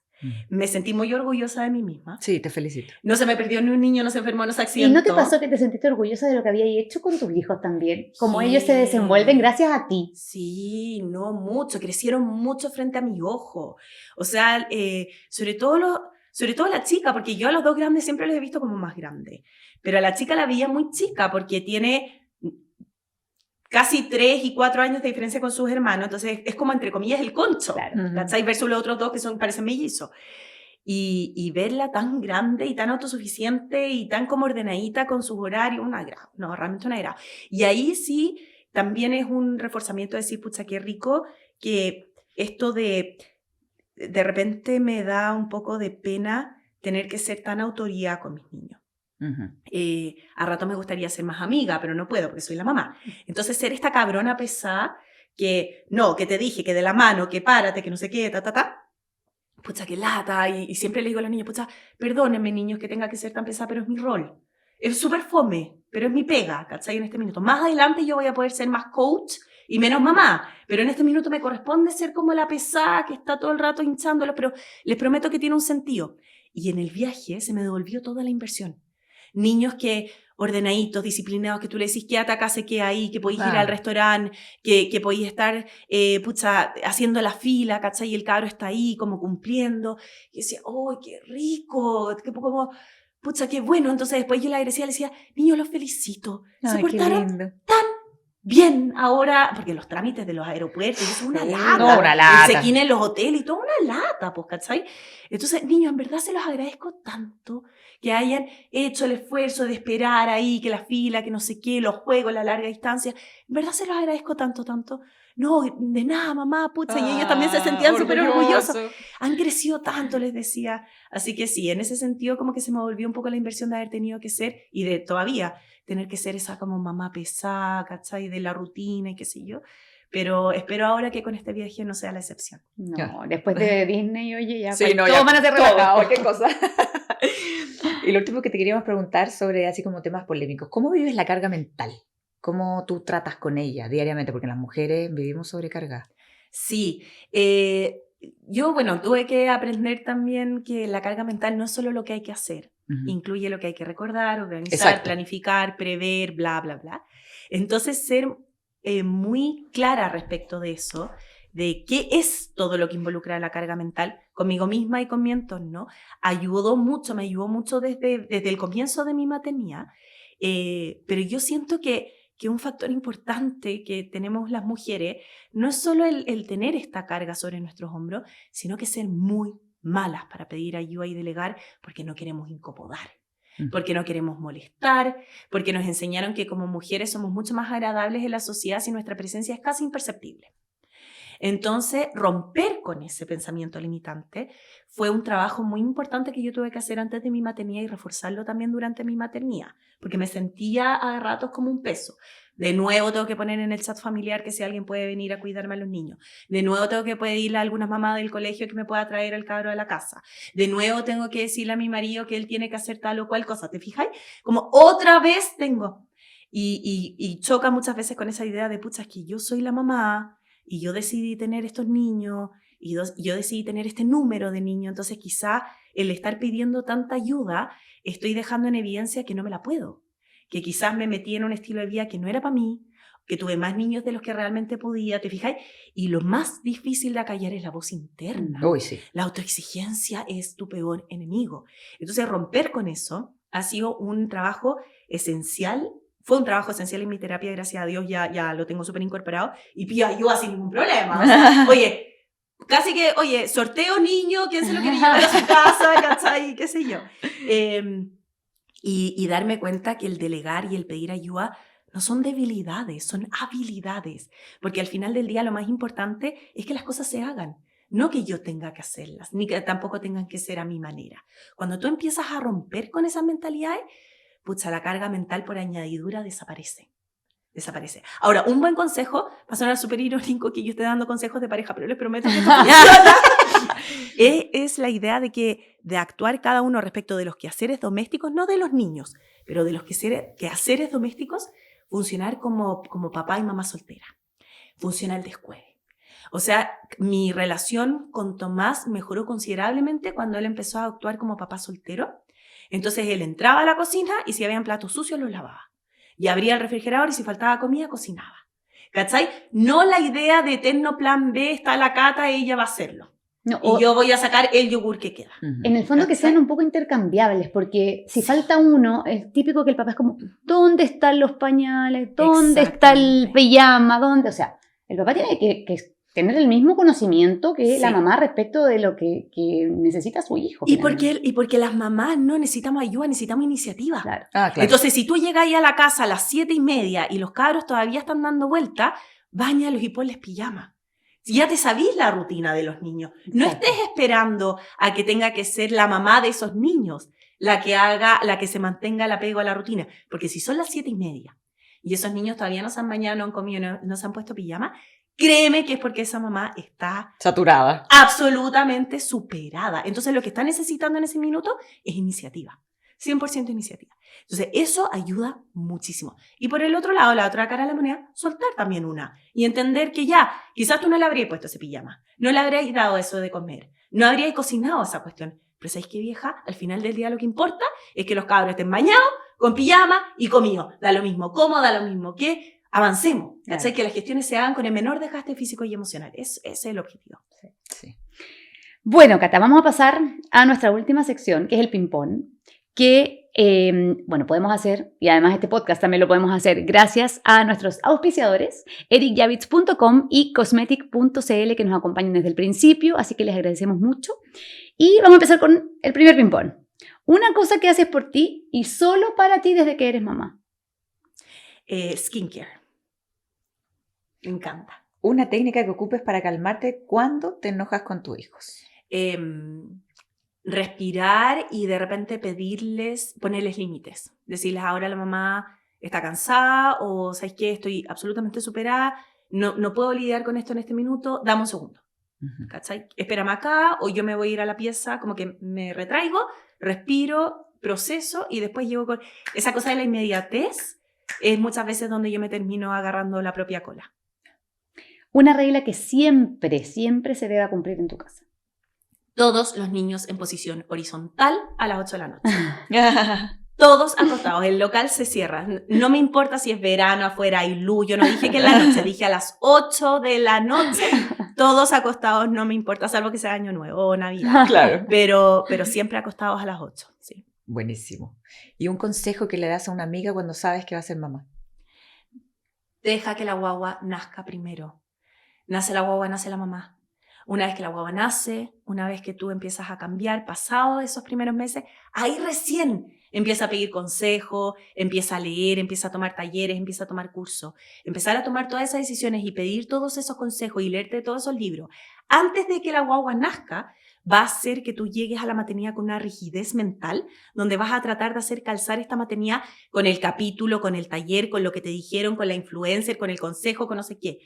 Me sentí muy orgullosa de mí misma. Sí, te felicito. No se me perdió ni un niño, no se enfermó, no se accidentó. ¿Y no te pasó que te sentiste orgullosa de lo que habías hecho con tus hijos también? Como ellos se desenvuelven gracias a ti. Sí, no mucho, crecieron mucho frente a mi ojo. O sea, sobre todo la chica, porque yo a los 2 grandes siempre los he visto como más grandes. Pero a la chica la veía muy chica porque tiene casi 3 y 4 años de diferencia con sus hermanos, entonces es como entre comillas el concho, claro. ¿Cachai? Versus los otros 2 que parecen mellizos. Y verla tan grande y tan autosuficiente y tan como ordenadita con sus horarios, realmente un agrado. Y ahí sí, también es un reforzamiento de decir, pucha, qué rico que esto de repente me da un poco de pena tener que ser tan autoridad con mis niños. Ujú. A rato me gustaría ser más amiga, pero no puedo porque soy la mamá. Entonces ser esta cabrona pesada que no, que te dije, que de la mano, que párate, que no sé qué, pucha, que lata. Y siempre le digo a los niños, pucha, perdónenme niños que tenga que ser tan pesada, pero es mi rol. Es súper fome, pero es mi pega, ¿cachai? En este minuto. Más adelante yo voy a poder ser más coach y menos mamá, pero en este minuto me corresponde ser como la pesada que está todo el rato hinchándolos, pero les prometo que tiene un sentido. Y en el viaje se me devolvió toda la inversión. Niños que ordenaditos, disciplinados, que tú le decís quédate acá, se queda ahí, que podéis ir al restaurante, que podéis estar haciendo la fila, ¿cachai? Y el cabro está ahí como cumpliendo. Y decía, ¡oh, qué rico! Como, pucha, qué bueno. Entonces después yo le agradecía, le decía, niños, los felicito. Se portaron tan bien ahora, porque los trámites de los aeropuertos, eso es una lata. No, una lata. El check-in en los hoteles y todo, una lata, pues, ¿cachai? Entonces, niños, en verdad se los agradezco tanto que hayan hecho el esfuerzo de esperar ahí, que la fila, que no sé qué, los juegos, la larga distancia. En verdad se los agradezco tanto. No, de nada, mamá, pucha, y ellos también se sentían súper orgullosos. Han crecido tanto, les decía. Así que sí, en ese sentido como que se me volvió un poco la inversión de haber tenido que ser, y de todavía tener que ser esa como mamá pesada, ¿cachai? De la rutina y qué sé yo. Pero espero ahora que con este viaje no sea la excepción. No, después de Disney, oye, ya, Sí, no, todos ya, van a ser todo, relajados. cualquier cosa. Y lo último que te queríamos preguntar sobre así como temas polémicos. ¿Cómo vives la carga mental? ¿Cómo tú tratas con ella diariamente? Porque las mujeres vivimos sobrecargadas. Sí, yo, bueno, tuve que aprender también que la carga mental no es solo lo que hay que hacer, incluye lo que hay que recordar, organizar, Exacto. planificar, prever, bla, bla, bla. Entonces, ser muy clara respecto de eso, de qué es todo lo que involucra la carga mental, conmigo misma y con mi entorno, me ayudó mucho desde el comienzo de mi maternidad, pero yo siento que un factor importante que tenemos las mujeres no es solo el tener esta carga sobre nuestros hombros, sino que ser muy malas para pedir ayuda y delegar porque no queremos incomodar, porque no queremos molestar, porque nos enseñaron que como mujeres somos mucho más agradables en la sociedad si nuestra presencia es casi imperceptible. Entonces, romper con ese pensamiento limitante fue un trabajo muy importante que yo tuve que hacer antes de mi maternidad y reforzarlo también durante mi maternidad, porque me sentía a ratos como un peso. De nuevo tengo que poner en el chat familiar que si alguien puede venir a cuidarme a los niños. De nuevo tengo que pedirle a alguna mamá del colegio que me pueda traer al cabro a la casa. De nuevo tengo que decirle a mi marido que él tiene que hacer tal o cual cosa. ¿Te fijáis? Como otra vez tengo. Y choca muchas veces con esa idea de, pucha, es que yo soy la mamá y yo decidí tener estos niños y yo decidí tener este número de niños. Entonces quizá el estar pidiendo tanta ayuda estoy dejando en evidencia que no me la puedo. Que quizás me metí en un estilo de vida que no era para mí, que tuve más niños de los que realmente podía, ¿te fijáis? Y lo más difícil de acallar es la voz interna. Uy, sí. La autoexigencia es tu peor enemigo. Entonces romper con eso ha sido un trabajo esencial. Fue un trabajo esencial en mi terapia, gracias a Dios ya lo tengo súper incorporado y pido ayuda sin ningún problema. O sea, casi que, sorteo niño, ¿quién se lo quiere llevar a su casa? ¿Cachai? ¿Qué sé yo? Y darme cuenta que el delegar y el pedir ayuda no son debilidades, son habilidades. Porque al final del día lo más importante es que las cosas se hagan. No que yo tenga que hacerlas, ni que tampoco tengan que ser a mi manera. Cuando tú empiezas a romper con esas mentalidades, pucha, la carga mental por añadidura desaparece. Ahora, un buen consejo, va a sonar súper irónico que yo esté dando consejos de pareja, pero les prometo que esto funciona. Es la idea de actuar cada uno respecto de los quehaceres domésticos, no de los niños, pero de los quehaceres domésticos, funcionar como papá y mamá soltera. Funciona el descueve. O sea, mi relación con Tomás mejoró considerablemente cuando él empezó a actuar como papá soltero. Entonces él entraba a la cocina y si habían platos sucios los lavaba. Y abría el refrigerador y si faltaba comida, cocinaba. ¿Cachai? No la idea de eterno plan B, está la Cata, ella va a hacerlo. No, y yo voy a sacar el yogur que queda. En el fondo, ¿cachai? Que sean un poco intercambiables, porque si falta uno, es típico que el papá es como, ¿dónde están los pañales? ¿Dónde está el pijama? ¿Dónde? O sea, el papá tiene que tener el mismo conocimiento que la mamá respecto de lo que necesita su hijo. Y porque las mamás no necesitamos ayuda, necesitamos iniciativa. Claro. Claro. Entonces, si tú llegas ahí a la casa a las 7:30 y los cabros todavía están dando vuelta, báñalos y ponles pijama. Si ya te sabís la rutina de los niños, no Exacto. estés esperando a que tenga que ser la mamá de esos niños la que se mantenga el apego a la rutina. Porque si son las 7:30 y esos niños todavía no se han bañado, no han comido, no se han puesto pijama, créeme que es porque esa mamá está Saturada. absolutamente superada. Entonces lo que está necesitando en ese minuto es iniciativa. 100% iniciativa. Entonces, eso ayuda muchísimo. Y por el otro lado, la otra cara de la moneda, soltar también una. Y entender que ya, quizás tú no le habrías puesto ese pijama, no le habrías dado eso de comer, no habrías cocinado esa cuestión. Pero ¿sabes qué, vieja? Al final del día lo que importa es que los cabros estén bañados, con pijama y comidos. Da lo mismo cómo, da lo mismo que avancemos. Claro. ¿Cachai? Que las gestiones se hagan con el menor desgaste físico y emocional. Ese es el objetivo. Sí. Bueno, Cata, vamos a pasar a nuestra última sección, que es el ping-pong, que, podemos hacer, y además este podcast también lo podemos hacer gracias a nuestros auspiciadores, ericyavitz.com y cosmetic.cl, que nos acompañan desde el principio, así que les agradecemos mucho. Y vamos a empezar con el primer ping-pong. Una cosa que haces por ti y solo para ti desde que eres mamá. Skincare. Me encanta. Una técnica que ocupes para calmarte cuando te enojas con tus hijos. Respirar y de repente ponerles límites. Decirles, ahora la mamá está cansada o, ¿sabes qué? Estoy absolutamente superada, no puedo lidiar con esto en este minuto, dame un segundo. ¿Cachai? Espérame acá o yo me voy a ir a la pieza, como que me retraigo, respiro, proceso y después llego con... Esa cosa de la inmediatez es muchas veces donde yo me termino agarrando la propia cola. Una regla que siempre se debe cumplir en tu casa. Todos los niños en posición horizontal a las 8 de la noche. Todos acostados. El local se cierra. No me importa si es verano, afuera hay luz. Yo no dije que en la noche, dije a las 8 de la noche. Todos acostados, no me importa, salvo que sea Año Nuevo o Navidad. Claro. Pero siempre acostados a las 8. Sí. Buenísimo. ¿Y un consejo que le das a una amiga cuando sabes que va a ser mamá? Deja que la guagua nazca primero. Nace la guagua, nace la mamá. Una vez que la guagua nace, una vez que tú empiezas a cambiar, pasado esos primeros meses, ahí recién empieza a pedir consejo, empieza a leer, empieza a tomar talleres, empieza a tomar cursos. Empezar a tomar todas esas decisiones y pedir todos esos consejos y leerte todos esos libros antes de que la guagua nazca, va a hacer que tú llegues a la maternidad con una rigidez mental, donde vas a tratar de hacer calzar esta maternidad con el capítulo, con el taller, con lo que te dijeron, con la influencer, con el consejo, con no sé qué.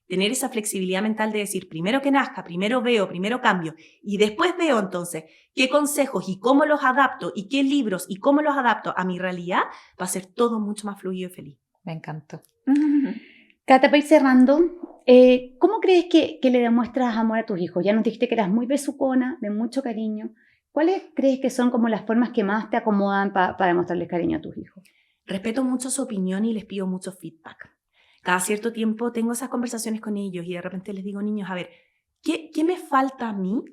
Tener esa flexibilidad mental de decir, primero que nazca, primero veo, primero cambio, y después veo entonces qué consejos y cómo los adapto, y qué libros y cómo los adapto a mi realidad, va a ser todo mucho más fluido y feliz. Me encantó. Cata, para ir cerrando, ¿cómo crees que le demuestras amor a tus hijos? Ya nos dijiste que eras muy besucona, de mucho cariño. ¿Cuáles crees que son como las formas que más te acomodan para demostrarles cariño a tus hijos? Respeto mucho su opinión y les pido mucho feedback. Cada cierto tiempo tengo esas conversaciones con ellos y de repente les digo, niños, a ver, ¿qué me falta a mí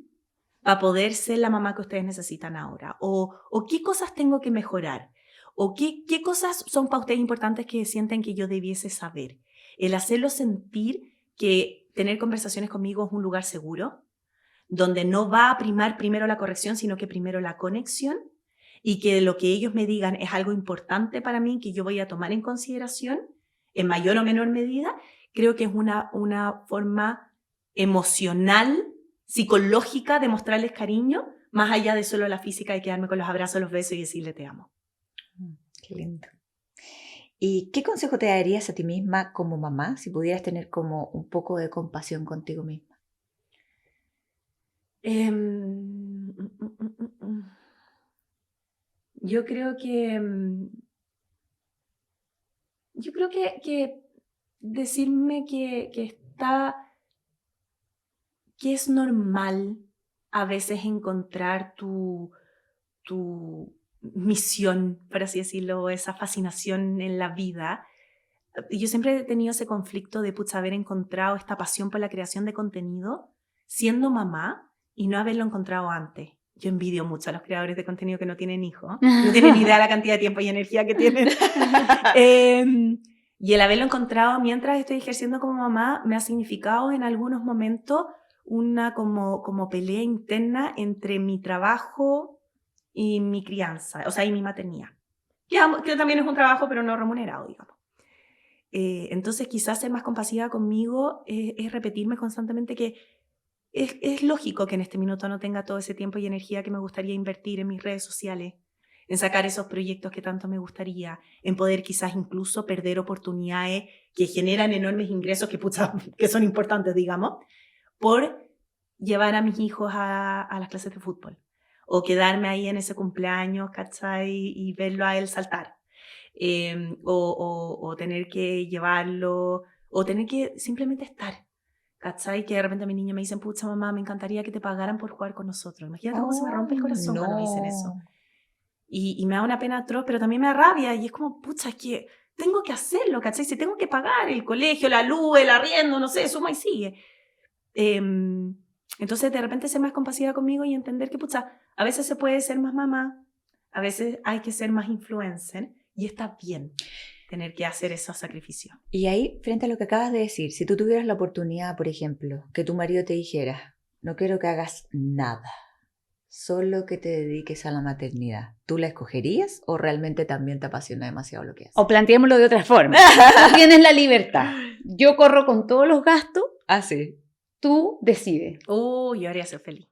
para poder ser la mamá que ustedes necesitan ahora? ¿O qué cosas tengo que mejorar? ¿O qué cosas son para ustedes importantes que sienten que yo debiese saber? El hacerlos sentir que tener conversaciones conmigo es un lugar seguro, donde no va a primar primero la corrección, sino que primero la conexión, y que lo que ellos me digan es algo importante para mí, que yo voy a tomar en consideración, en mayor o menor medida. Creo que es una forma emocional, psicológica de mostrarles cariño, más allá de solo la física de quedarme con los abrazos, los besos y decirle te amo. Qué lindo. ¿Y qué consejo te darías a ti misma como mamá si pudieras tener como un poco de compasión contigo misma? Yo creo que decirme que es normal a veces encontrar tu misión, por así decirlo, esa fascinación en la vida. Yo siempre he tenido ese conflicto de haber encontrado esta pasión por la creación de contenido siendo mamá y no haberlo encontrado antes. Yo envidio mucho a los creadores de contenido que no tienen hijos. No tienen ni idea de la cantidad de tiempo y energía que tienen. Y el haberlo encontrado mientras estoy ejerciendo como mamá me ha significado en algunos momentos una como pelea interna entre mi trabajo y mi crianza, o sea, y mi maternidad. Que también es un trabajo, pero no remunerado, digamos. Entonces quizás ser más compasiva conmigo es repetirme constantemente que es lógico que en este minuto no tenga todo ese tiempo y energía que me gustaría invertir en mis redes sociales, en sacar esos proyectos que tanto me gustaría, en poder quizás incluso perder oportunidades que generan enormes ingresos que son importantes, digamos, por llevar a mis hijos a las clases de fútbol o quedarme ahí en ese cumpleaños, ¿cachai? Y verlo a él saltar. O tener que llevarlo, o tener que simplemente estar, ¿cachai? Que de repente a mi niño me dicen, pucha mamá, me encantaría que te pagaran por jugar con nosotros. Imagínate cómo se me rompe el corazón cuando me dicen eso. Y me da una pena atroz, pero también me da rabia, y es como, pucha, es que tengo que hacerlo, ¿cachai? Si tengo que pagar el colegio, la luz, el arriendo, no sé, suma y sigue. Entonces de repente ser más compasiva conmigo y entender que, pucha, a veces se puede ser más mamá, a veces hay que ser más influencer, y está bien tener que hacer esos sacrificios. Y ahí, frente a lo que acabas de decir, si tú tuvieras la oportunidad, por ejemplo, que tu marido te dijera, no quiero que hagas nada, solo que te dediques a la maternidad, ¿tú la escogerías o realmente también te apasiona demasiado lo que haces? O planteémoslo de otra forma. Tú tienes la libertad. Yo corro con todos los gastos. Ah, sí. Tú decides. Yo habría sido feliz.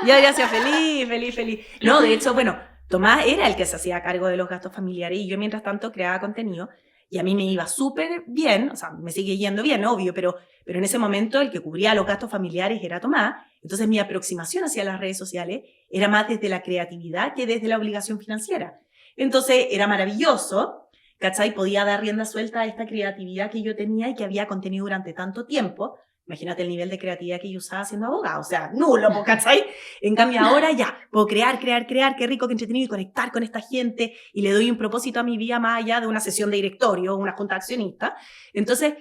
Yo habría sido feliz. No, de hecho, bueno, Tomás era el que se hacía cargo de los gastos familiares y yo mientras tanto creaba contenido y a mí me iba súper bien, o sea, me sigue yendo bien, obvio, pero en ese momento el que cubría los gastos familiares era Tomás. Entonces mi aproximación hacia las redes sociales era más desde la creatividad que desde la obligación financiera. Entonces era maravilloso, ¿cachai? Podía dar rienda suelta a esta creatividad que yo tenía y que había contenido durante tanto tiempo. Imagínate el nivel de creatividad que yo usaba siendo abogado, o sea, nulo, ¿cachai? En cambio ahora ya, puedo crear, qué rico, qué entretenido y conectar con esta gente y le doy un propósito a mi vida más allá de una sesión de directorio o una junta accionista. Entonces,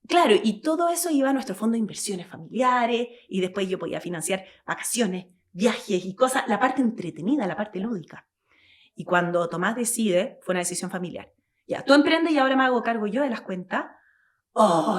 claro, y todo eso iba a nuestro fondo de inversiones familiares y después yo podía financiar vacaciones, viajes y cosas, la parte entretenida, la parte lúdica. Y cuando Tomás decide, fue una decisión familiar. Ya, tú emprendes y ahora me hago cargo yo de las cuentas.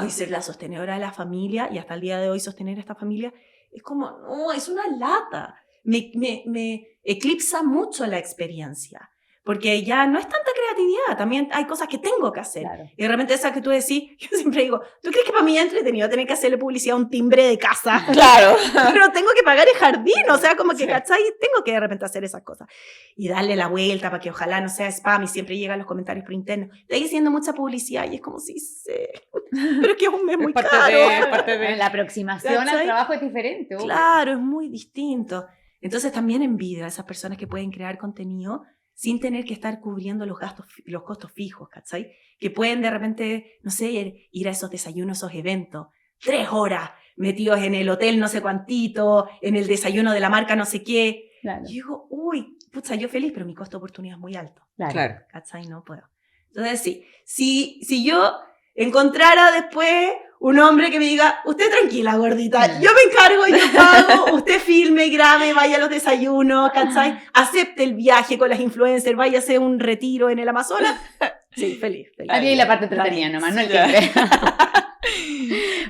Ser la sostenedora de la familia y hasta el día de hoy sostener a esta familia es como, no, es una lata. Me eclipsa mucho la experiencia. Porque ya no es tanta creatividad, también hay cosas que tengo que hacer. Claro. Y de repente esa que tú decís, yo siempre digo, ¿tú crees que para mí es entretenido tener que hacerle publicidad a un timbre de casa? Claro. Pero tengo que pagar el jardín, o sea, como que, Sí. ¿cachai? Tengo que de repente hacer esas cosas. Y darle la vuelta para que ojalá no sea spam y siempre llegan los comentarios por interno. Estoy haciendo mucha publicidad y es como, sí sé, pero es que es un mes muy parte caro. de- parte de- La aproximación al ¿Cachai? trabajo es diferente. obvio. Claro, es muy distinto. Entonces también envidio a esas personas que pueden crear contenido sin tener que estar cubriendo los gastos, los costos fijos, ¿cachai? Que pueden de repente, no sé, ir a esos desayunos, esos eventos, 3 horas metidos en el hotel no sé cuantito, en el desayuno de la marca no sé qué. Claro, Y digo, uy, pucha, yo feliz, pero mi costo de oportunidad es muy alto, claro. ¿cachai? No puedo. Entonces sí, si yo encontrara después un hombre que me diga, usted tranquila, gordita, yo me encargo, yo pago, usted filme, grabe, vaya a los desayunos, ¿cachai? Acepte el viaje con las influencers, vaya a hacer un retiro en el Amazonas. Sí, feliz. Había ahí la parte entretenida nomás, no el Ya. timbre.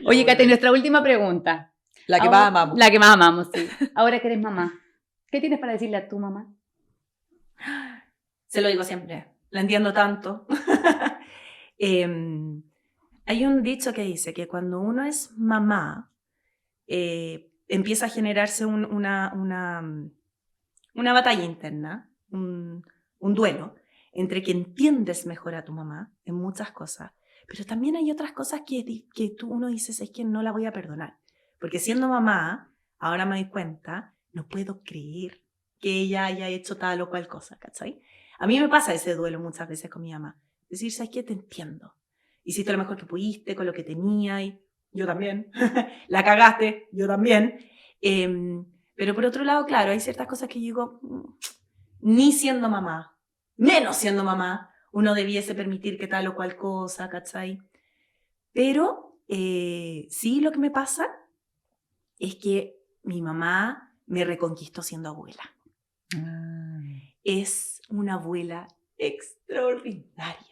Oye, Kate, nuestra última pregunta. La que Ahora- más amamos. La que más amamos, sí. Ahora que eres mamá, ¿qué tienes para decirle a tu mamá? Se lo digo siempre, la entiendo tanto. Hay un dicho que dice que cuando uno es mamá, empieza a generarse una batalla interna, un duelo, entre que entiendes mejor a tu mamá en muchas cosas, pero también hay otras cosas que uno dice, es que no la voy a perdonar. Porque siendo mamá, ahora me doy cuenta, no puedo creer que ella haya hecho tal o cual cosa, ¿cachai? A mí me pasa ese duelo muchas veces con mi mamá. Decir, ¿sabes qué? Te entiendo. Hiciste lo mejor que pudiste con lo que tenía y yo también. La cagaste, yo también. Pero por otro lado, claro, hay ciertas cosas que yo digo, ni siendo mamá, menos siendo mamá, uno debiese permitir que tal o cual cosa, ¿cachai? Pero sí lo que me pasa es que mi mamá me reconquistó siendo abuela. Es una abuela extraordinaria.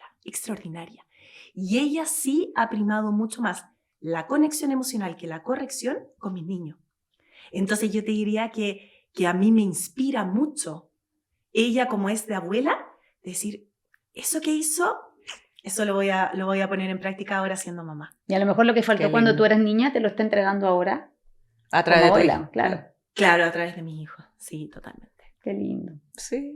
Y ella sí ha primado mucho más la conexión emocional que la corrección con mis niños. Entonces yo te diría que a mí me inspira mucho ella como es de abuela, decir, eso que hizo Eso lo voy a poner en práctica ahora siendo mamá. Y a lo mejor lo que faltó Qué cuando lindo. tú eras niña te lo está entregando ahora. A través de como tu abuela, hijo. claro. Claro, a través de mis hijos. Sí, totalmente. Qué lindo. Sí.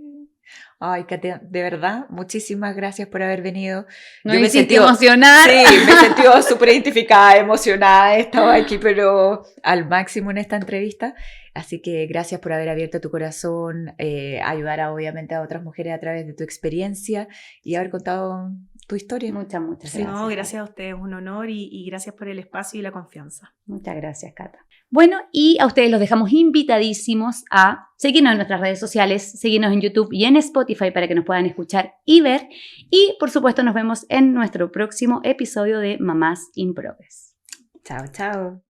Ay, Katia, de verdad, muchísimas gracias por haber venido. No Yo me hiciste sentí emocionar. Sí, me he sentido súper identificada, emocionada, estaba aquí, pero al máximo en esta entrevista. Así que gracias por haber abierto tu corazón, ayudar obviamente a otras mujeres a través de tu experiencia y haber contado tu historia. Muchas Sí, gracias. no, gracias a ustedes, un honor y gracias por el espacio y la confianza. Muchas gracias, Cata. Bueno, y a ustedes los dejamos invitadísimos a seguirnos en nuestras redes sociales, seguirnos en YouTube y en Spotify para que nos puedan escuchar y ver. Y, por supuesto, nos vemos en nuestro próximo episodio de Mamás in Progress. Chao, chao.